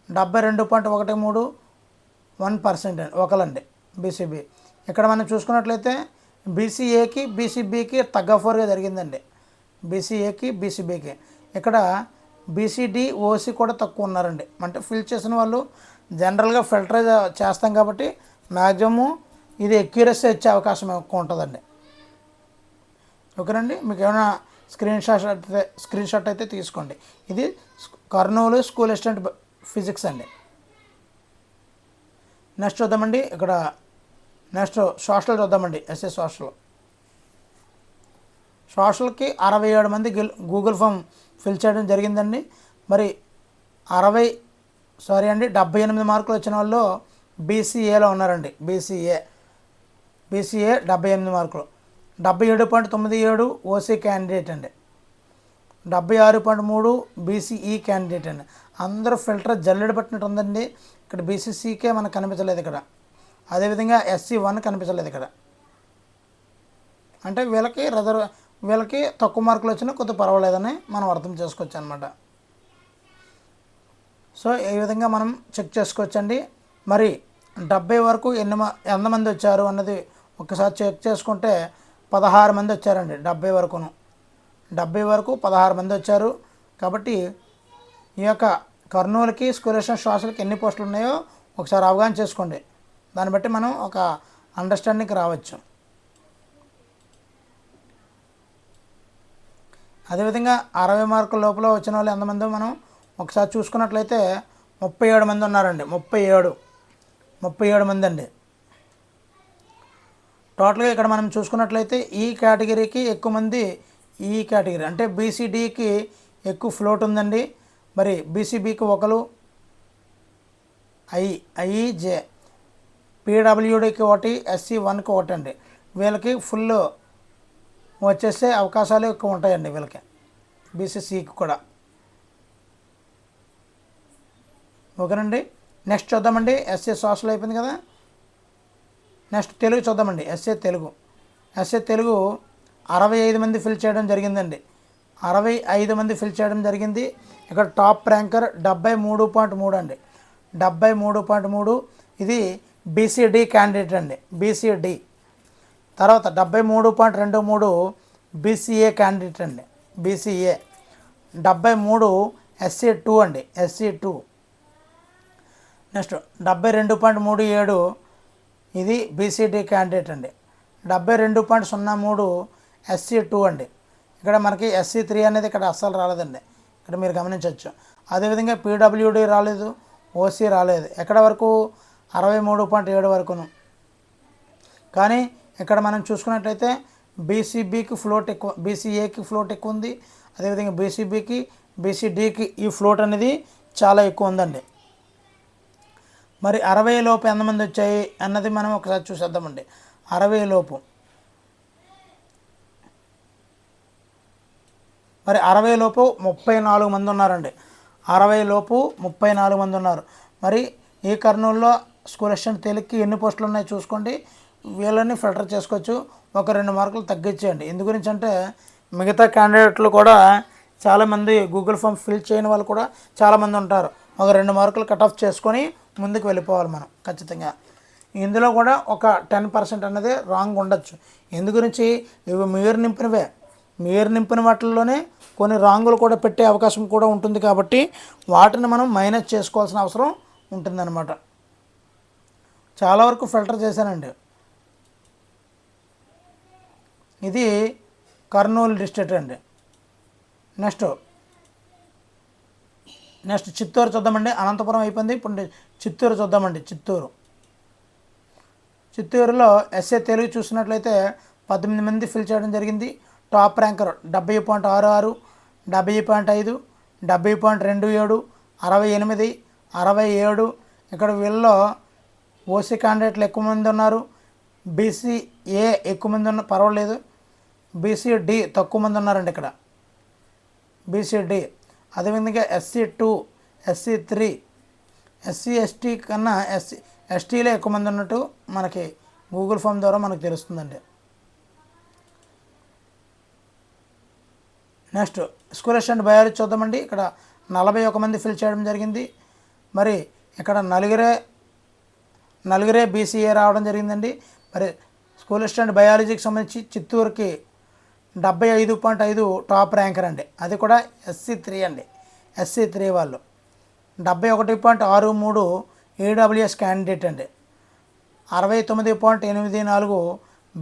S1: 72.13 1% అండి, ఒకలండి బీసీబీ. ఇక్కడ మనం చూసుకున్నట్లయితే బీసీఏకి బీసీబీకి తగ్గఫోర్గా జరిగిందండి, బీసీఏకి బీసీబీకి. ఇక్కడ బీసీడీ ఓసీ కూడా తక్కువ ఉన్నారండి. అంటే ఫిల్ చేసిన వాళ్ళు జనరల్గా ఫిల్టర్ చేస్తాం కాబట్టి మ్యాక్సిమం ఇది ఎక్యురసీ వచ్చే అవకాశం ఎక్కువ ఉంటుందండి. ఓకేనండి, మీకు ఏమైనా స్క్రీన్ షాట్ అయితే తీసుకోండి. ఇది కర్నూలు స్కూల్ అసిస్టెంట్ ఫిజిక్స్ అండి. నెక్స్ట్ చూద్దామండి. ఇక్కడ నెక్స్ట్ సోషల్ చూద్దామండి. ఎస్ఏ సోషల్కి 67 మంది గూగుల్ ఫామ్ ఫిల్ చేయడం జరిగిందండి. మరి 78 మార్కులు వచ్చిన వాళ్ళు బీసీఏలో ఉన్నారండి. బీసీఏ 78 మార్కులు. 77.97 ఓసీ క్యాండిడేట్ అండి. 76.3 బీసీఈ క్యాండిడేట్ అండి. అందరూ ఫిల్టర్ జల్లెడ పట్టినట్టు ఉందండి. ఇక్కడ బీసీసీకే మనకు కనిపించలేదు. ఇక్కడ అదేవిధంగా SC1 కనిపించలేదు. ఇక్కడ అంటే వీళ్ళకి తక్కువ మార్కులు వచ్చినా కొద్దిగా పర్వాలేదని మనం అర్థం చేసుకోవచ్చు అనమాట. సో ఈ విధంగా మనం చెక్ చేసుకోవచ్చండి. మరి 70 వరకు ఎంతమంది వచ్చారు అన్నది ఒకసారి చెక్ చేసుకుంటే 16 మంది వచ్చారండి. 70 వరకు 16 మంది వచ్చారు. కాబట్టి ఈ యొక్క కర్నూలుకి స్కూల్ అసిస్టెంట్ సోషల్కి ఎన్ని పోస్టులు ఉన్నాయో ఒకసారి అవగాహన చేసుకోండి. దాన్ని బట్టి మనం ఒక అండర్స్టాండింగ్కి రావచ్చు. అదేవిధంగా 60 మార్కుల లోపల వచ్చిన వాళ్ళు ఎంతమందో మనం ఒకసారి చూసుకున్నట్లయితే 37 మంది ఉన్నారండి. 37 మంది అండి టోటల్గా. ఇక్కడ మనం చూసుకున్నట్లయితే ఈ కేటగిరీకి ఎక్కువ మంది, ఈ కేటగిరీ అంటే బీసీడీకి ఎక్కువ ఫ్లోట్ ఉందండి. మరి బీసీబీకి ఒకరు, ఐఈజే, పీడబ్ల్యూడీకి ఒకటి, SC1కి ఒకటి అండి. వీళ్ళకి ఫుల్ వచ్చేసే అవకాశాలు ఎక్కువ ఉంటాయండి వీళ్ళకి, బీసీసీకి కూడా. ఓకేనండి. నెక్స్ట్ చూద్దామండి. ఎస్ఏ సోషల్ అయిపోయింది కదా. నెక్స్ట్ తెలుగు చూద్దామండి. ఎస్ఏ తెలుగు 65 మంది ఫిల్ చేయడం జరిగిందండి. 65 మంది ఫిల్ చేయడం జరిగింది. ఇక్కడ టాప్ ర్యాంకర్ 73.3 అండి. 73.3 ఇది బీసీడీ క్యాండిడేట్ అండి. బీసీడీ తర్వాత 73.23 బీసీఏ క్యాండిడేట్ అండి. బీసీఏ 73 SC2 అండి. SC2 నెక్స్ట్ 72.37 ఇది బీసీడీ క్యాండిడేట్ అండి. 72.03 SC2 అండి. ఇక్కడ మనకి SC3 అనేది ఇక్కడ అస్సలు రాలేదండి. ఇక్కడ మీరు గమనించవచ్చు. అదేవిధంగా పీడబ్ల్యూడీ రాలేదు, ఓసీ రాలేదు. ఎక్కడ వరకు 63.7 వరకును. కానీ ఇక్కడ మనం చూసుకున్నట్లయితే బీసీబీకి ఫ్లోట్ ఎక్కువ, బీసీఏకి ఫ్లోట్ ఎక్కువ ఉంది. అదేవిధంగా బీసీబీకి, బీసీడీకి ఈ ఫ్లోట్ అనేది చాలా ఎక్కువ ఉందండి. మరి 60 లోపు ఎంతమంది వచ్చాయి అన్నది మనం ఒకసారి చూసేద్దామండి. 60 లోపు మరి 60 లోపు 34 మంది ఉన్నారండి. 60 లోపు 34 మంది ఉన్నారు. మరి ఈ కర్నూలులో స్కూల్ అసిస్టెంట్ తెలుగుకి ఎన్ని పోస్టులు ఉన్నాయో చూసుకోండి. వీళ్ళని ఫిల్టర్ చేసుకోవచ్చు. ఒక 2 మార్కులు తగ్గించేయండి. ఎందు గురించి అంటే మిగతా క్యాండిడేట్లు కూడా చాలామంది గూగుల్ ఫామ్ ఫిల్ చేయని వాళ్ళు కూడా చాలామంది ఉంటారు. ఒక 2 మార్కులు కట్ ఆఫ్ చేసుకొని ముందుకు వెళ్ళిపోవాలి మనం ఖచ్చితంగా. ఇందులో కూడా ఒక 10% అనేది రాంగ్ ఉండొచ్చు. ఎందు గురించి ఇవి మీరు నింపినవే, మీరు నింపిన వాటిల్లోనే కొన్ని రాంగులు కూడా పెట్టే అవకాశం కూడా ఉంటుంది. కాబట్టి వాటిని మనం మైనస్ చేసుకోవాల్సిన అవసరం ఉంటుందన్నమాట. చాలా వరకు ఫిల్టర్ చేశానండి. ఇది కర్నూలు డిస్ట్రిక్ట్ అండి. నెక్స్ట్ చిత్తూరు చూద్దామండి. అనంతపురం అయిపోయింది. ఇప్పుడు చిత్తూరు చూద్దామండి. చిత్తూరులో ఎస్ఏ తెలుగు చూసినట్లయితే 18 మంది ఫిల్ చేయడం జరిగింది. Top ranker 70.66, 70.5, 70.27, 68, 67. ఇక్కడ వీళ్ళలో ఓసీ క్యాండిడేట్లు ఎక్కువ మంది ఉన్నారు. బీసీఏ ఎక్కువ మంది ఉన్న పర్వాలేదు. బీసీడీ తక్కువ మంది ఉన్నారండి ఇక్కడ. బీసీడీ అదేవిధంగా SC2, SC3, SC/ST కన్నా STలో ఎక్కువ మంది ఉన్నట్టు మనకి గూగుల్ ఫామ్ ద్వారా మనకు తెలుస్తుందండి. నెక్స్ట్ స్కూల్ అసిస్టెంట్ బయాలజీ చూద్దామండి. ఇక్కడ 41 మంది ఫిల్ చేయడం జరిగింది. మరి ఇక్కడ నలుగురే బీసీఏ రావడం జరిగిందండి. మరి స్కూల్ అసిస్టెంట్ బయాలజీకి సంబంధించి చిత్తూరుకి 75.5 టాప్ ర్యాంకర్ అండి. అది కూడా SC3 అండి. SC3 వాళ్ళు 71.63 EWS క్యాండిడేట్ అండి. 69.84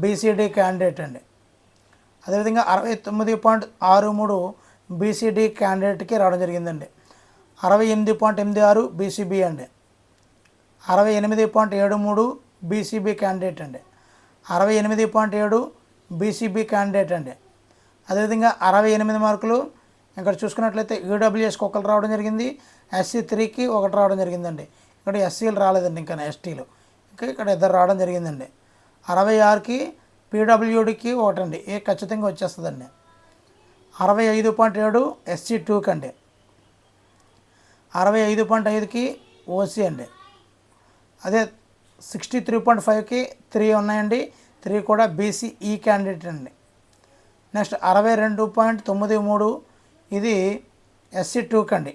S1: బీసీడీ క్యాండిడేట్ అండి. అదేవిధంగా 69.63 బీసీడీ క్యాండిడేట్కి రావడం జరిగిందండి. 68.86 బీసీబీ అండి. 68.73 బీసీబీ క్యాండిడేట్ అండి. 68.7 బీసీబీ క్యాండిడేట్ అండి. అదేవిధంగా 68 మార్కులు ఇక్కడ చూసుకున్నట్లయితే ఈడబ్ల్యూఎస్కి ఒకరు రావడం జరిగింది. SC3కి ఒకటి రావడం జరిగిందండి. ఇక్కడ SCలు రాలేదండి, ఇంకా STలు ఇంకా ఇక్కడ 2 రావడం జరిగిందండి. 66కి పీడబ్ల్యూడికి ఒకటండి. ఖచ్చితంగా వచ్చేస్తుందండి. 65.7 SC2కి అండి. 65.5కి ఓసీ అండి. అదే 63.5కి 3 ఉన్నాయండి. 3 కూడా బీసీఈ క్యాండిడేట్ అండి. నెక్స్ట్ 62.93 ఇది SC2కి అండి.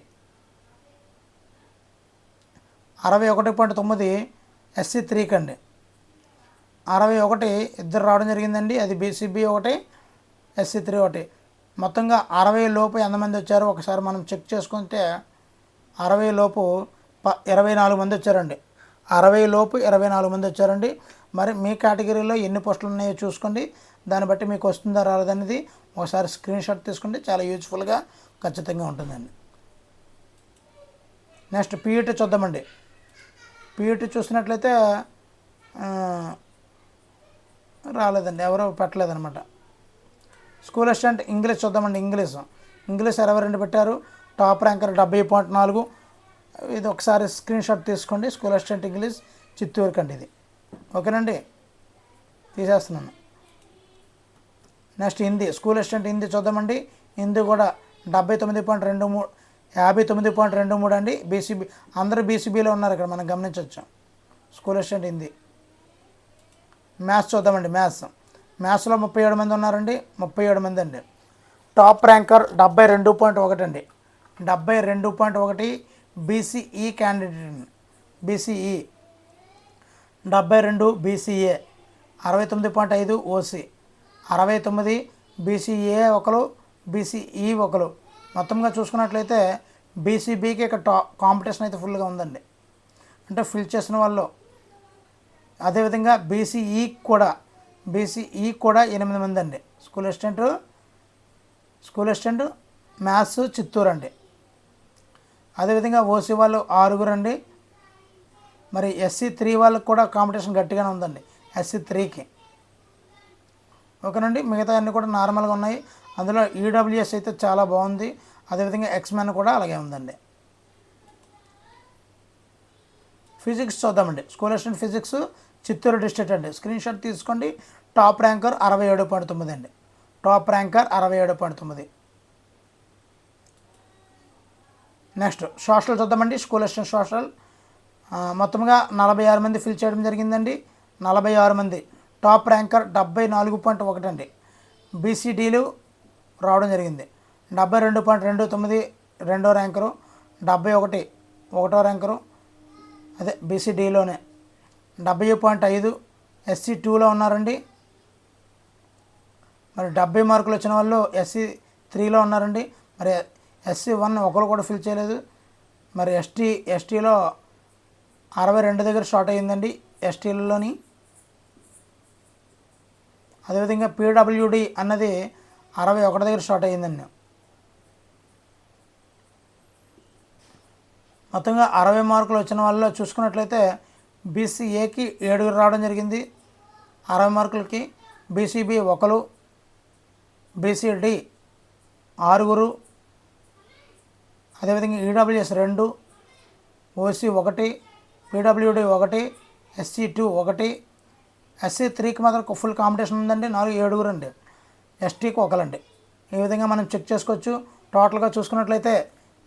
S1: 61.9 SC3కి అండి. 61 2 రావడం జరిగిందండి. అది బీసీబీ ఒకటి, SC3 ఒకటి. మొత్తంగా 60 లోపు ఎంతమంది వచ్చారో ఒకసారి మనం చెక్ చేసుకుంటే 60 లోపు 24 మంది వచ్చారండి. 60 లోపు 24 మంది వచ్చారండి. మరి మీ కేటగిరీలో ఎన్ని పోస్టులు ఉన్నాయో చూసుకోండి. దాన్ని బట్టి మీకు వస్తుందా రాలేదనేది ఒకసారి స్క్రీన్ షాట్ తీసుకుంటే చాలా యూజ్ఫుల్గా ఖచ్చితంగా ఉంటుందండి. నెక్స్ట్ పీఈటీ చూద్దామండి. పీఈటీ చూసినట్లయితే రాలేదండి, ఎవరో పెట్టలేదన్నమాట. స్కూల్ అసిస్టెంట్ ఇంగ్లీష్ చూద్దామండి. ఇంగ్లీష్ 22 పెట్టారు. Top ranker 70.4. ఇది ఒకసారి స్క్రీన్ షాట్ తీసుకోండి. స్కూల్ అసిస్టెంట్ ఇంగ్లీష్ చిత్తూరుకి అండి ఇది. ఓకేనండి, తీసేస్తున్నాను. Next Hindi, school assistant Hindi చూద్దామండి. హిందీ కూడా 79.23, 59.23 అండి. బీసీబీ అందరూ బీసీబీలో ఉన్నారు ఇక్కడ మనం గమనించవచ్చు. School assistant Hindi. మ్యాథ్స్ చూద్దామండి. మ్యాథ్స్లో 37 మంది ఉన్నారండి. 37 మంది అండి. టాప్ ర్యాంకర్ 72.1 అండి. 72.1 BCE candidate. BCE 72 BCA, 69.5 OC, 69 BCA ఒకరు, బీసీఈ ఒకరు. మొత్తంగా చూసుకున్నట్లయితే బీసీబీకి ఇక్కడ కాంపిటీషన్ అయితే ఫుల్గా ఉందండి, అంటే ఫిల్ చేసిన వాళ్ళు. అదేవిధంగా బీసీఈ కూడా 8 మంది అండి. స్కూల్ అసిస్టెంట్ మ్యాథ్స్ చిత్తూరు అండి. అదేవిధంగా ఓసీ వాళ్ళు 6 అండి. మరి SC3 వాళ్ళకి కూడా కాంపిటీషన్ గట్టిగానే ఉందండి, SC3కి. ఓకేనండి. మిగతా అన్నీ కూడా నార్మల్గా ఉన్నాయి. అందులో ఈడబ్ల్యూఎస్ అయితే చాలా బాగుంది. అదేవిధంగా ఎక్స్మెన్ కూడా అలాగే ఉందండి. ఫిజిక్స్ చూద్దామండి. School assistant physics Chittoor district అండి. స్క్రీన్ షాట్ తీసుకోండి. టాప్ ర్యాంకర్ 67.9 అండి. Top ranker 67.9. నెక్స్ట్ సోషల్ చూద్దామండి. స్కూల్ అసిస్టెంట్ సోషల్ మొత్తంగా 46 మంది ఫిల్ చేయడం జరిగిందండి. 46 మంది. టాప్ ర్యాంకర్ 74.1 అండి. బీసీడీలు రావడం జరిగింది. 72.29 రెండో ర్యాంకరు, 71 ఒకటో ర్యాంకరు, అదే బీసీడీలోనే. 70.5 SC2లో ఉన్నారండి. మరి 70 మార్కులు వచ్చిన వాళ్ళు SC3లో ఉన్నారండి. మరి SC1 ఒకరు కూడా ఫిల్ చేయలేదు. మరి ఎస్టీలో 62 దగ్గర స్టార్ట్ అయ్యిందండి ఎస్టీలలోని. అదేవిధంగా పీడబ్ల్యూడి అన్నది 61 దగ్గర స్టార్ట్ అయ్యిందండి. మొత్తంగా 60 మార్కులు వచ్చిన వాళ్ళలో చూసుకున్నట్లయితే బీసీఏకి 7 రావడం జరిగింది 60 మార్కులకి. బీసీబీ 1, బీసీడి 6, అదేవిధంగా ఈడబ్ల్యూఎస్ 2, ఓసీ 1, పీడబ్ల్యూడి 1, SC2 1, SC3కి మాత్రం ఫుల్ కాంపిటీషన్ ఉందండి. 7 అండి. ఎస్టీకి 1 అండి. ఈ విధంగా మనం చెక్ చేసుకోవచ్చు. టోటల్గా చూసుకున్నట్లయితే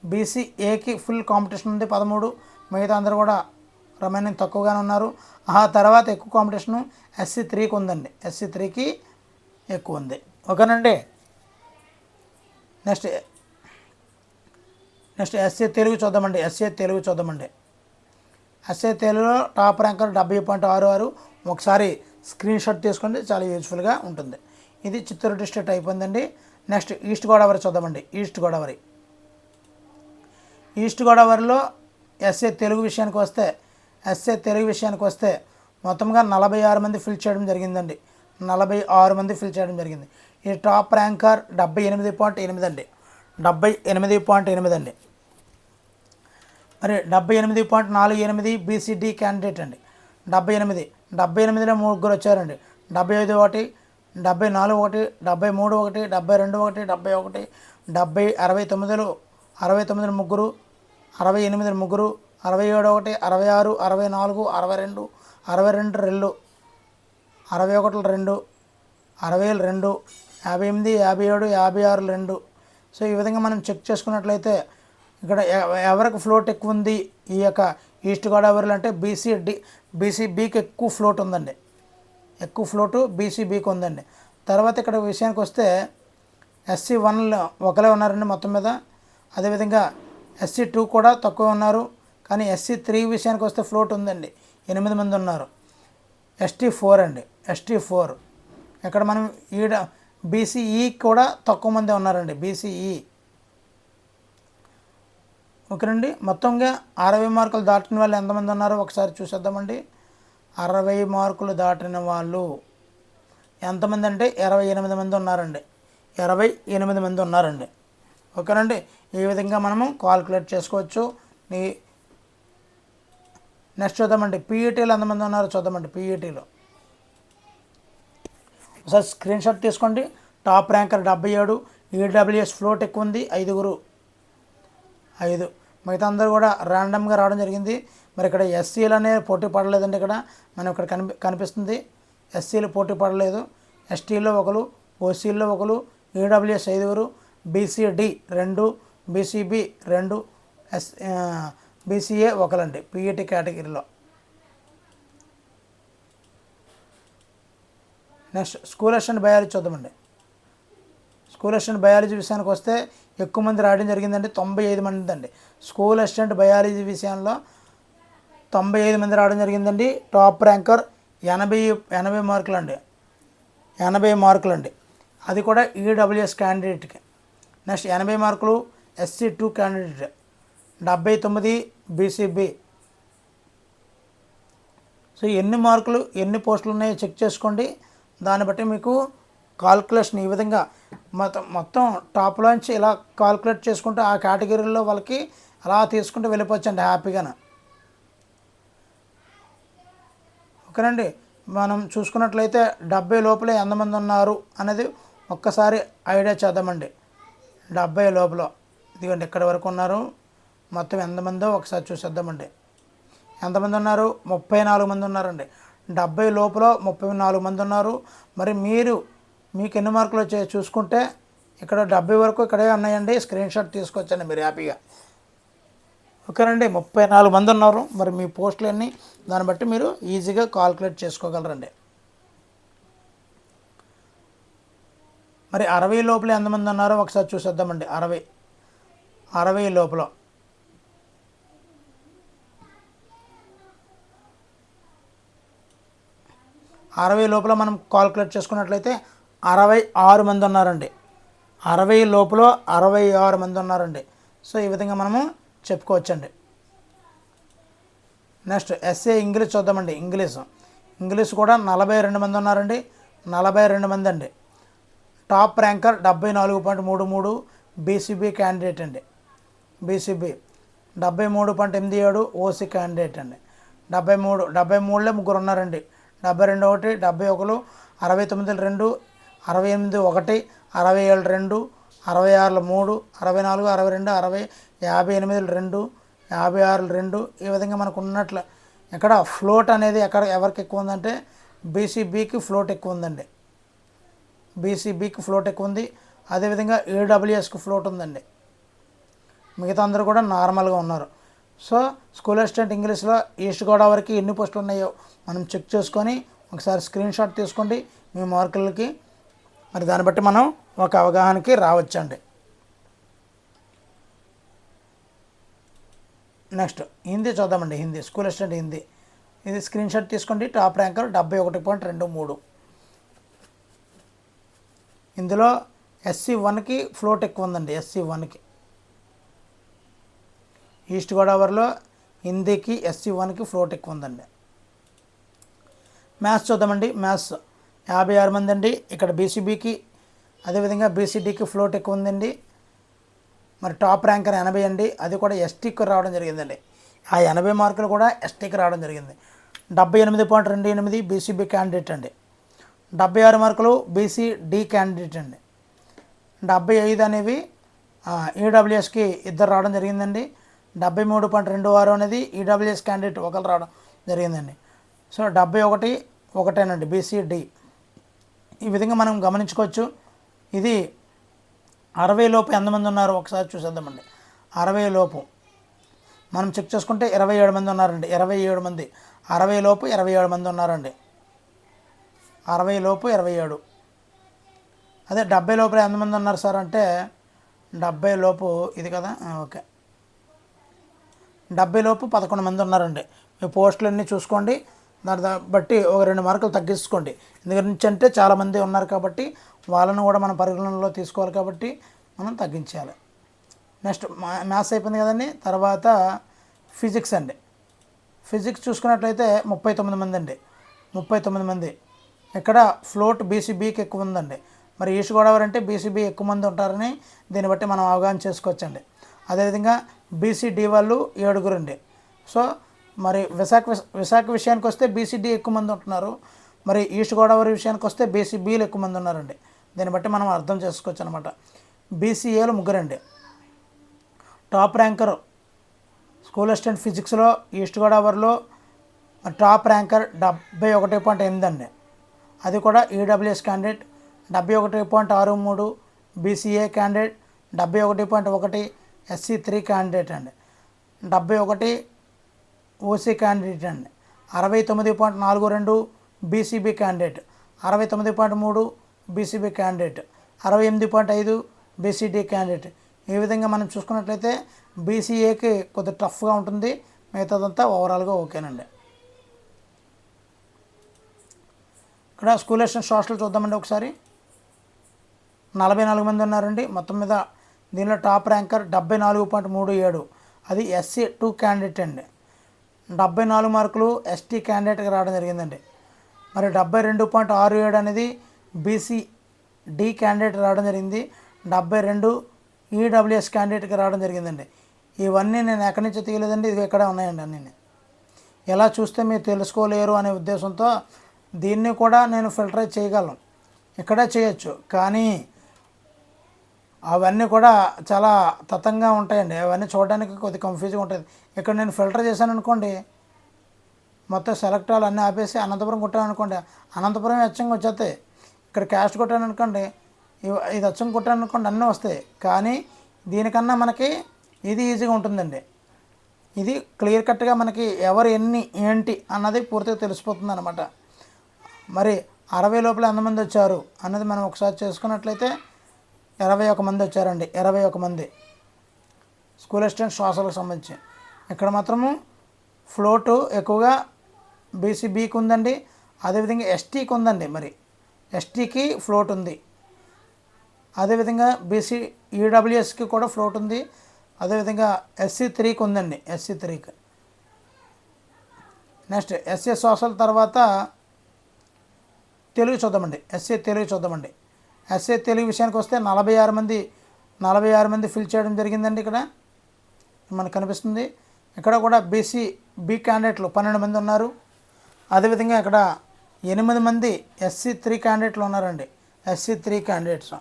S1: బీసీఏకి ఫుల్ కాంపిటీషన్ ఉంది 13, మిగతా అందరూ కూడా రిమైనింగ్ తక్కువగానే ఉన్నారు. ఆ తర్వాత ఎక్కువ కాంపిటీషను SC3కి ఉందండి. SC3కి ఎక్కువ ఉంది. ఓకేనండి. నెక్స్ట్ ఎస్ఏ తెలుగు చూద్దామండి. ఎస్ఏ తెలుగులో టాప్ ర్యాంకర్ 70.66. ఒకసారి స్క్రీన్ షాట్ తీసుకోండి, చాలా యూజ్ఫుల్గా ఉంటుంది. ఇది చిత్తూరు డిస్ట్రిక్ట్ అయిపోయిందండి. నెక్స్ట్ ఈస్ట్ గోదావరి చూద్దామండి. ఈస్ట్ గోదావరిలో ఎస్ఏ తెలుగు విషయానికి వస్తే మొత్తంగా 46 మంది ఫిల్ చేయడం జరిగిందండి. 46 మంది ఫిల్ చేయడం జరిగింది. ఈ టాప్ ర్యాంకర్ 78.8 అండి. 78.8 అండి. మరి 78.48 బీసీడీ క్యాండిడేట్ అండి. 78లో 3 వచ్చారండి. 75 1, 74 1, 73 1, 72 1, 71, 70, 69లో 69 3, 68 3, 67 1, 66, 64, 62, 62 2, 61 2, 60 2, 58, 57, 56 2. సో ఈ విధంగా మనం చెక్ చేసుకున్నట్లయితే ఇక్కడ ఎవరికి ఫ్లోట్ ఎక్కువ ఉంది ఈ యొక్క ఈస్ట్ గోదావరిలో అంటే బీసీబీకి ఎక్కువ ఫ్లోట్ ఉందండి. ఎక్కువ ఫ్లోటు బీసీబీకి ఉందండి. తర్వాత ఇక్కడ విషయానికి వస్తే SC1లో ఒకరే ఉన్నారండి మొత్తం మీద. అదేవిధంగా SC2 కూడా తక్కువ ఉన్నారు. కానీ SC3 విషయానికి వస్తే ఫ్లోట్ ఉందండి, 8 మంది ఉన్నారు. ST4 అండి. ST4 ఇక్కడ మనం BCE కూడా తక్కువ మంది ఉన్నారండి. BCE ఓకేనండి. మొత్తంగా 60 మార్కులు దాటిన వాళ్ళు ఎంతమంది ఉన్నారో ఒకసారి చూసేద్దామండి. 60 మార్కులు దాటిన వాళ్ళు ఎంతమంది అంటే 28 మంది ఉన్నారండి. 28 మంది ఉన్నారండి. ఓకేనండి. ఈ విధంగా మనము కాల్కులేట్ చేసుకోవచ్చు. నెక్స్ట్ చూద్దామండి. పీఈటీలో ఎంతమంది ఉన్నారో చూద్దామండి. పీఈటీలో ఒకసారి స్క్రీన్ షాట్ తీసుకోండి. టాప్ ర్యాంకర్ 77, ఈడబ్ల్యూఎస్ ఫ్లోట్ ఎక్కువ ఉంది 5. మిగతా అందరూ కూడా ర్యాండమ్గా రావడం జరిగింది. మరి ఇక్కడ ఎస్సీలు అనే పోటీ పడలేదండి. ఇక్కడ మనం ఇక్కడ కనిపిస్తుంది ఎస్సీలు పోటీ పడలేదు. ఎస్టీలో 1, ఓసీల్లో ఒకరు, ఈడబ్ల్యూఎస్ 5, బీసీడి 2, బీసీబీ 2, బీసీఏ ఒకరండి పీఈటీ కేటగిరీలో. నెక్స్ట్ స్కూల్ అసిస్టెంట్ బయాలజీ చూద్దామండి. స్కూల్ అసిస్టెంట్ బయాలజీ విషయానికి వస్తే ఎక్కువ మంది రాయడం జరిగిందండి, 95 మంది అండి. స్కూల్ అసిస్టెంట్ బయాలజీ విషయంలో 95 మంది రావడం జరిగిందండి. టాప్ ర్యాంకర్ 80 మార్కులు అండి, 80 మార్కులు అండి. అది కూడా ఈడబ్ల్యూఎస్ క్యాండిడేట్కి. నెక్స్ట్ 80 మార్కులు SC2 క్యాండిడేట్, 79 బీసీబీ. సో ఎన్ని మార్కులు ఎన్ని పోస్టులు ఉన్నాయో చెక్ చేసుకోండి. దాన్ని బట్టి మీకు కాల్కులేషన్ ఈ విధంగా మొత్తం టాప్లోంచి ఇలా కాల్కులేట్ చేసుకుంటే ఆ కేటగిరీలో వాళ్ళకి అలా తీసుకుంటూ వెళ్ళిపోవచ్చండి హ్యాపీగానే. ఓకేనండి. మనం చూసుకున్నట్లయితే 70 లోపలే ఎంతమంది ఉన్నారు అనేది ఒక్కసారి ఐడియా చేద్దామండి. 70 లోపల ఇదిగోండి ఎక్కడి వరకు ఉన్నారు, మొత్తం ఎంతమందో ఒకసారి చూసేద్దామండి. ఎంతమంది ఉన్నారు? 34 మంది ఉన్నారండి. 70 లోపల 34 మంది ఉన్నారు. మరి మీకు ఎన్ని మార్కులు వచ్చాయో చూసుకుంటే ఇక్కడ 70 వరకు ఇక్కడే ఉన్నాయండి. స్క్రీన్ షాట్ తీసుకొచ్చండి మీరు హ్యాపీగా. ఓకేనండి. 34 మంది ఉన్నారు. మరి మీ పోస్టులు అన్నీ దాన్ని బట్టి మీరు ఈజీగా కాల్కులేట్ చేసుకోగలరండి. మరి 60 లోపల ఎంతమంది ఉన్నారో ఒకసారి చూసేద్దామండి. 60 లోపల 60 లోపల మనం కాల్కులేట్ చేసుకున్నట్లయితే 66 మంది ఉన్నారండి. 60 లోపల 66 మంది ఉన్నారండి. సో ఈ విధంగా మనము చెప్పుకోవచ్చండి. నెక్స్ట్ ఎస్ఏ ఇంగ్లీష్ చూద్దామండి. ఇంగ్లీష్ కూడా 42 మంది ఉన్నారండి. 42 మంది అండి. టాప్ ర్యాంకర్ 74.33 బీసీబీ క్యాండిడేట్ అండి. బీసీబీ 73.87 ఓసీ క్యాండిడేట్ అండి. 73లో ముగ్గురు ఉన్నారండి. 72 ఒకటి, 71, 69 2, 68 1, 67 2, 66 3, 64, 62, 60, 58 2, 56 2. ఈ విధంగా మనకు ఉన్నట్లు ఇక్కడ ఫ్లోట్ అనేది ఎవరికి ఎక్కువ ఉందంటే బీసీబీకి ఫ్లోట్ ఎక్కువ ఉందండి. బీసీబీకి ఫ్లోట్ ఎక్కువ ఉంది. అదేవిధంగా ఏడబ్ల్యూఎస్కి ఫ్లోట్ ఉందండి. మిగతా అందరూ కూడా నార్మల్గా ఉన్నారు. సో స్కూల్ అసిస్టెంట్ ఇంగ్లీష్లో ఈస్ట్ గోదావరికి ఎన్ని పోస్టులు ఉన్నాయో మనం చెక్ చేసుకొని ఒకసారి స్క్రీన్ షాట్ తీసుకోండి మీ మార్కులకి. మరి దాన్ని బట్టి మనం ఒక అవగాహనకి రావచ్చండి. నెక్స్ట్ హిందీ చూద్దామండి. స్కూల్ అసిస్టెంట్ హిందీ ఇది స్క్రీన్ షాట్ తీసుకోండి. Top ranker 71.23. ఇందులో SC1కి ఫ్లోట్ ఎక్కువ ఉందండి. SC1కి ఈస్ట్ గోదావరిలో హిందీకి SC1కి ఫ్లోట్ ఎక్కువ ఉందండి. మ్యాథ్స్ చూద్దామండి. మ్యాథ్స్ 56 మంది అండి. ఇక్కడ బీసీబీకి అదేవిధంగా బీసీడీకి ఫ్లోట్ ఎక్కువ ఉందండి. మరి టాప్ ర్యాంకర్ 80 అండి. అది కూడా ఎస్టీకి రావడం జరిగిందండి. ఆ 80 మార్కులు కూడా ఎస్టీకి రావడం జరిగింది. 78.28 బీసీబీ క్యాండిడేట్ అండి. 76 మార్కులు బీసీడీ క్యాండిడేట్ అండి. 75 అనేవి ఈడబ్ల్యూఎస్కి ఇద్దరు రావడం జరిగిందండి. 73.26 అనేది ఈడబ్ల్యూఎస్ క్యాండిడేట్ ఒకరు రావడం జరిగిందండి. సో 71 ఒకటేనండి బీసీడీ. ఈ విధంగా మనం గమనించుకోవచ్చు. ఇది 60 లోపు ఎంతమంది ఉన్నారో ఒకసారి చూసేద్దామండి. 60 లోపు మనం చెక్ చేసుకుంటే 27 మంది ఉన్నారండి. 27 మంది 60 లోపు 27 మంది ఉన్నారండి. 60 లోపు 27. అదే 70 లోపల ఎంతమంది ఉన్నారు సార్ అంటే 70 లోపు ఇది కదా, ఓకే, 70 లోపు 11 మంది ఉన్నారండి. మీ పోస్టులు అన్నీ చూసుకోండి. దాన్ని బట్టి ఒక 2 మార్కులు తగ్గించుకోండి. ఎందుకంటే అంటే చాలామంది ఉన్నారు కాబట్టి వాళ్ళను కూడా మనం పరిగణనలో తీసుకోవాలి కాబట్టి మనం తగ్గించాలి. నెక్స్ట్ మ్యాథ్స్ అయిపోయింది కదండి. తర్వాత ఫిజిక్స్ అండి. ఫిజిక్స్ చూసుకున్నట్లయితే 39 మంది అండి. 39 మంది. ఇక్కడ ఫ్లోట్ బీసీబీకి ఎక్కువ ఉందండి. మరి ఈస్ట్ గోదావరి అంటే బీసీబీ ఎక్కువ మంది ఉంటారని దీన్ని బట్టి మనం అవగాహన చేసుకోవచ్చండి. అదేవిధంగా బీసీడీ వాళ్ళు 7 అండి. సో మరి విశాఖ విషయానికి వస్తే బీసీడీ ఎక్కువ మంది ఉంటున్నారు. మరి ఈస్ట్ గోదావరి విషయానికి వస్తే బీసీబీలు ఎక్కువ మంది ఉన్నారండి. దీన్ని బట్టి మనం అర్థం చేసుకోవచ్చు అనమాట. బీసీఏలు 3 అండి. టాప్ ర్యాంకర్ స్కూల్ అసిస్టెంట్ ఫిజిక్స్లో ఈస్ట్ గోదావరిలో టాప్ ర్యాంకర్ 71.8 అండి. అది కూడా EWS candidate. 71.63 BCA candidate, 71.1 SC3 candidate అండి, 71 ఓసీ క్యాండిడేట్ అండి, 69.42 BCB candidate, 69.3 BCB candidate, 68.5 BCD candidate. ఈ విధంగా మనం చూసుకున్నట్లయితే బీసీఏకి కొద్దిగా టఫ్గా ఉంటుంది, మిగతాదంతా ఓవరాల్గా ఓకేనండి. ఇక్కడ స్కూల్ అసిస్టెంట్ సోషల్ చూద్దామండి ఒకసారి. 44 మంది ఉన్నారండి మొత్తం మీద. దీనిలో టాప్ ర్యాంకర్ 74.37, అది SC2 క్యాండిడేట్ అండి. 74 మార్కులు ఎస్టీ క్యాండిడేట్కి రావడం జరిగిందండి. మరి 72.67 అనేది బీసీడీ క్యాండిడేట్ రావడం జరిగింది. 72 ఈడబ్ల్యూఎస్ క్యాండిడేట్కి రావడం జరిగిందండి. ఇవన్నీ నేను ఎక్కడి నుంచి తీయలేదండి, ఇవి ఎక్కడ ఉన్నాయండి అన్నీ. ఎలా చూస్తే మీరు తెలుసుకోలేరు అనే ఉద్దేశంతో దీన్ని కూడా నేను ఫిల్టర్ చేయగలను, ఇక్కడే చేయొచ్చు. కానీ అవన్నీ కూడా చాలా తతంగా ఉంటాయండి, అవన్నీ చూడడానికి కొద్దిగా కన్ఫ్యూజ్గా ఉంటుంది. ఇక్కడ నేను ఫిల్టర్ చేశాను అనుకోండి, మొత్తం సెలెక్ట్ వాళ్ళు అన్నీ ఆపేసి అనంతపురం కొట్టాను అనుకోండి, అనంతపురం అచ్చంగా వచ్చేస్తాయి. ఇక్కడ క్యాస్ట్ కొట్టాను అనుకోండి, ఇది అచ్చం కొట్టాను అనుకోండి, అన్నీ వస్తాయి. కానీ దీనికన్నా మనకి ఇది ఈజీగా ఉంటుందండి. ఇది క్లియర్ కట్గా మనకి ఎవరు ఎన్ని ఏంటి అన్నది పూర్తిగా తెలిసిపోతుంది అనమాట. మరి 60 లోపల ఎంతమంది వచ్చారు అన్నది మనం ఒకసారి చేసుకున్నట్లయితే 21 మంది వచ్చారండి. 21 మంది స్కూల్ అసిస్టెంట్ సోషల్కి సంబంధించి. ఇక్కడ మాత్రము ఫ్లోటు ఎక్కువగా బీసీబీకి ఉందండి, అదేవిధంగా ఎస్టీకి ఉందండి. మరి ఎస్టీకి ఫ్లోట్ ఉంది, అదేవిధంగా బీసీ ఈడబ్ల్యూఎస్కి కూడా ఫ్లోట్ ఉంది, అదేవిధంగా SC3కి ఉందండి, SC3కి. నెక్స్ట్ ఎస్ఏ సోషల్ తర్వాత తెలుగు చూద్దామండి. ఎస్ఏ తెలుగు చూద్దామండి. ఎస్ఏ తెలుగు విషయానికి వస్తే 46 మంది ఫిల్ చేయడం జరిగిందండి. ఇక్కడ మనకు కనిపిస్తుంది. ఇక్కడ కూడా బీ క్యాండిడేట్లు 12 మంది ఉన్నారు. అదేవిధంగా ఇక్కడ 8 మంది SC3 క్యాండిడేట్లు ఉన్నారండి. SC3 candidates.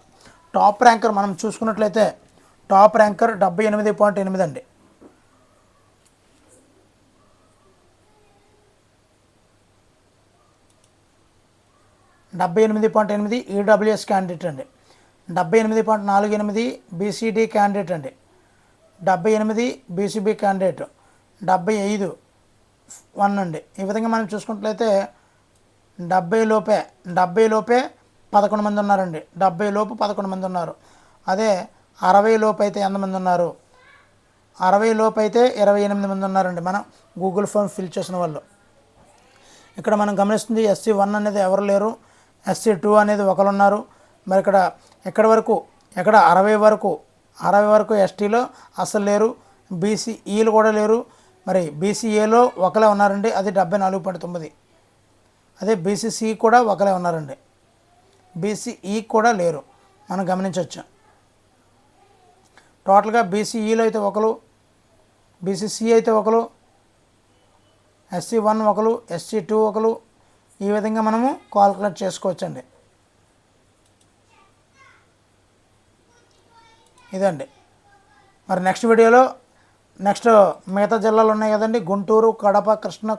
S1: టాప్ ర్యాంకర్ మనం చూసుకున్నట్లయితే టాప్ ర్యాంకర్ 78.8 అండి. ఈడబ్ల్యూఎస్ క్యాండిడేట్ అండి. 78.48 బీసీడీ క్యాండిడేట్ అండి. 78 బీసీబీ క్యాండిడేట్. 75 1 అండి. ఈ విధంగా మనం చూసుకున్నట్లయితే 70 లోపే 11 మంది ఉన్నారండి. 70 లోపు 11 మంది ఉన్నారు. అదే 60 లోపు అయితే ఎంతమంది ఉన్నారు? 60 లోపు అయితే 28 మంది ఉన్నారండి. మనం గూగుల్ ఫామ్ ఫిల్ చేసిన వాళ్ళు. ఇక్కడ మనం గమనిస్తుంది SC1 అనేది ఎవరు లేరు, SC2 అనేది ఒకరు ఉన్నారు. మరి ఎక్కడి వరకు 60 వరకు ఎస్టీలో అసలు లేరు, బీసీఈలు కూడా లేరు. మరి బీసీఏలో ఒకరే ఉన్నారండి, అది 74.9. అదే బీసీసీ కూడా ఒకరే ఉన్నారండి, బీసీఈ కూడా లేరు, మనం గమనించవచ్చు. టోటల్గా బీసీఈలో అయితే ఒకరు, బీసీసీ అయితే ఒకరు, SC1 ఒకరు, SC2 ఒకరు. ఈ విధంగా మనము కాల్కులేట్ చేసుకోవచ్చండి. ఇదండి. మరి నెక్స్ట్ వీడియోలో మిగతా జిల్లాలు ఉన్నాయి కదండి, గుంటూరు, కడప, కృష్ణా,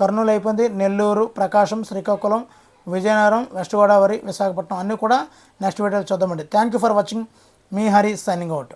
S1: కర్నూలు అయిపోయింది, నెల్లూరు, ప్రకాశం, శ్రీకాకుళం, విజయనగరం, వెస్ట్ గోదావరి, విశాఖపట్నం అన్నీ కూడా నెక్స్ట్ వీడియోలో చూద్దామండి. Thank you for watching. Me Hari signing out.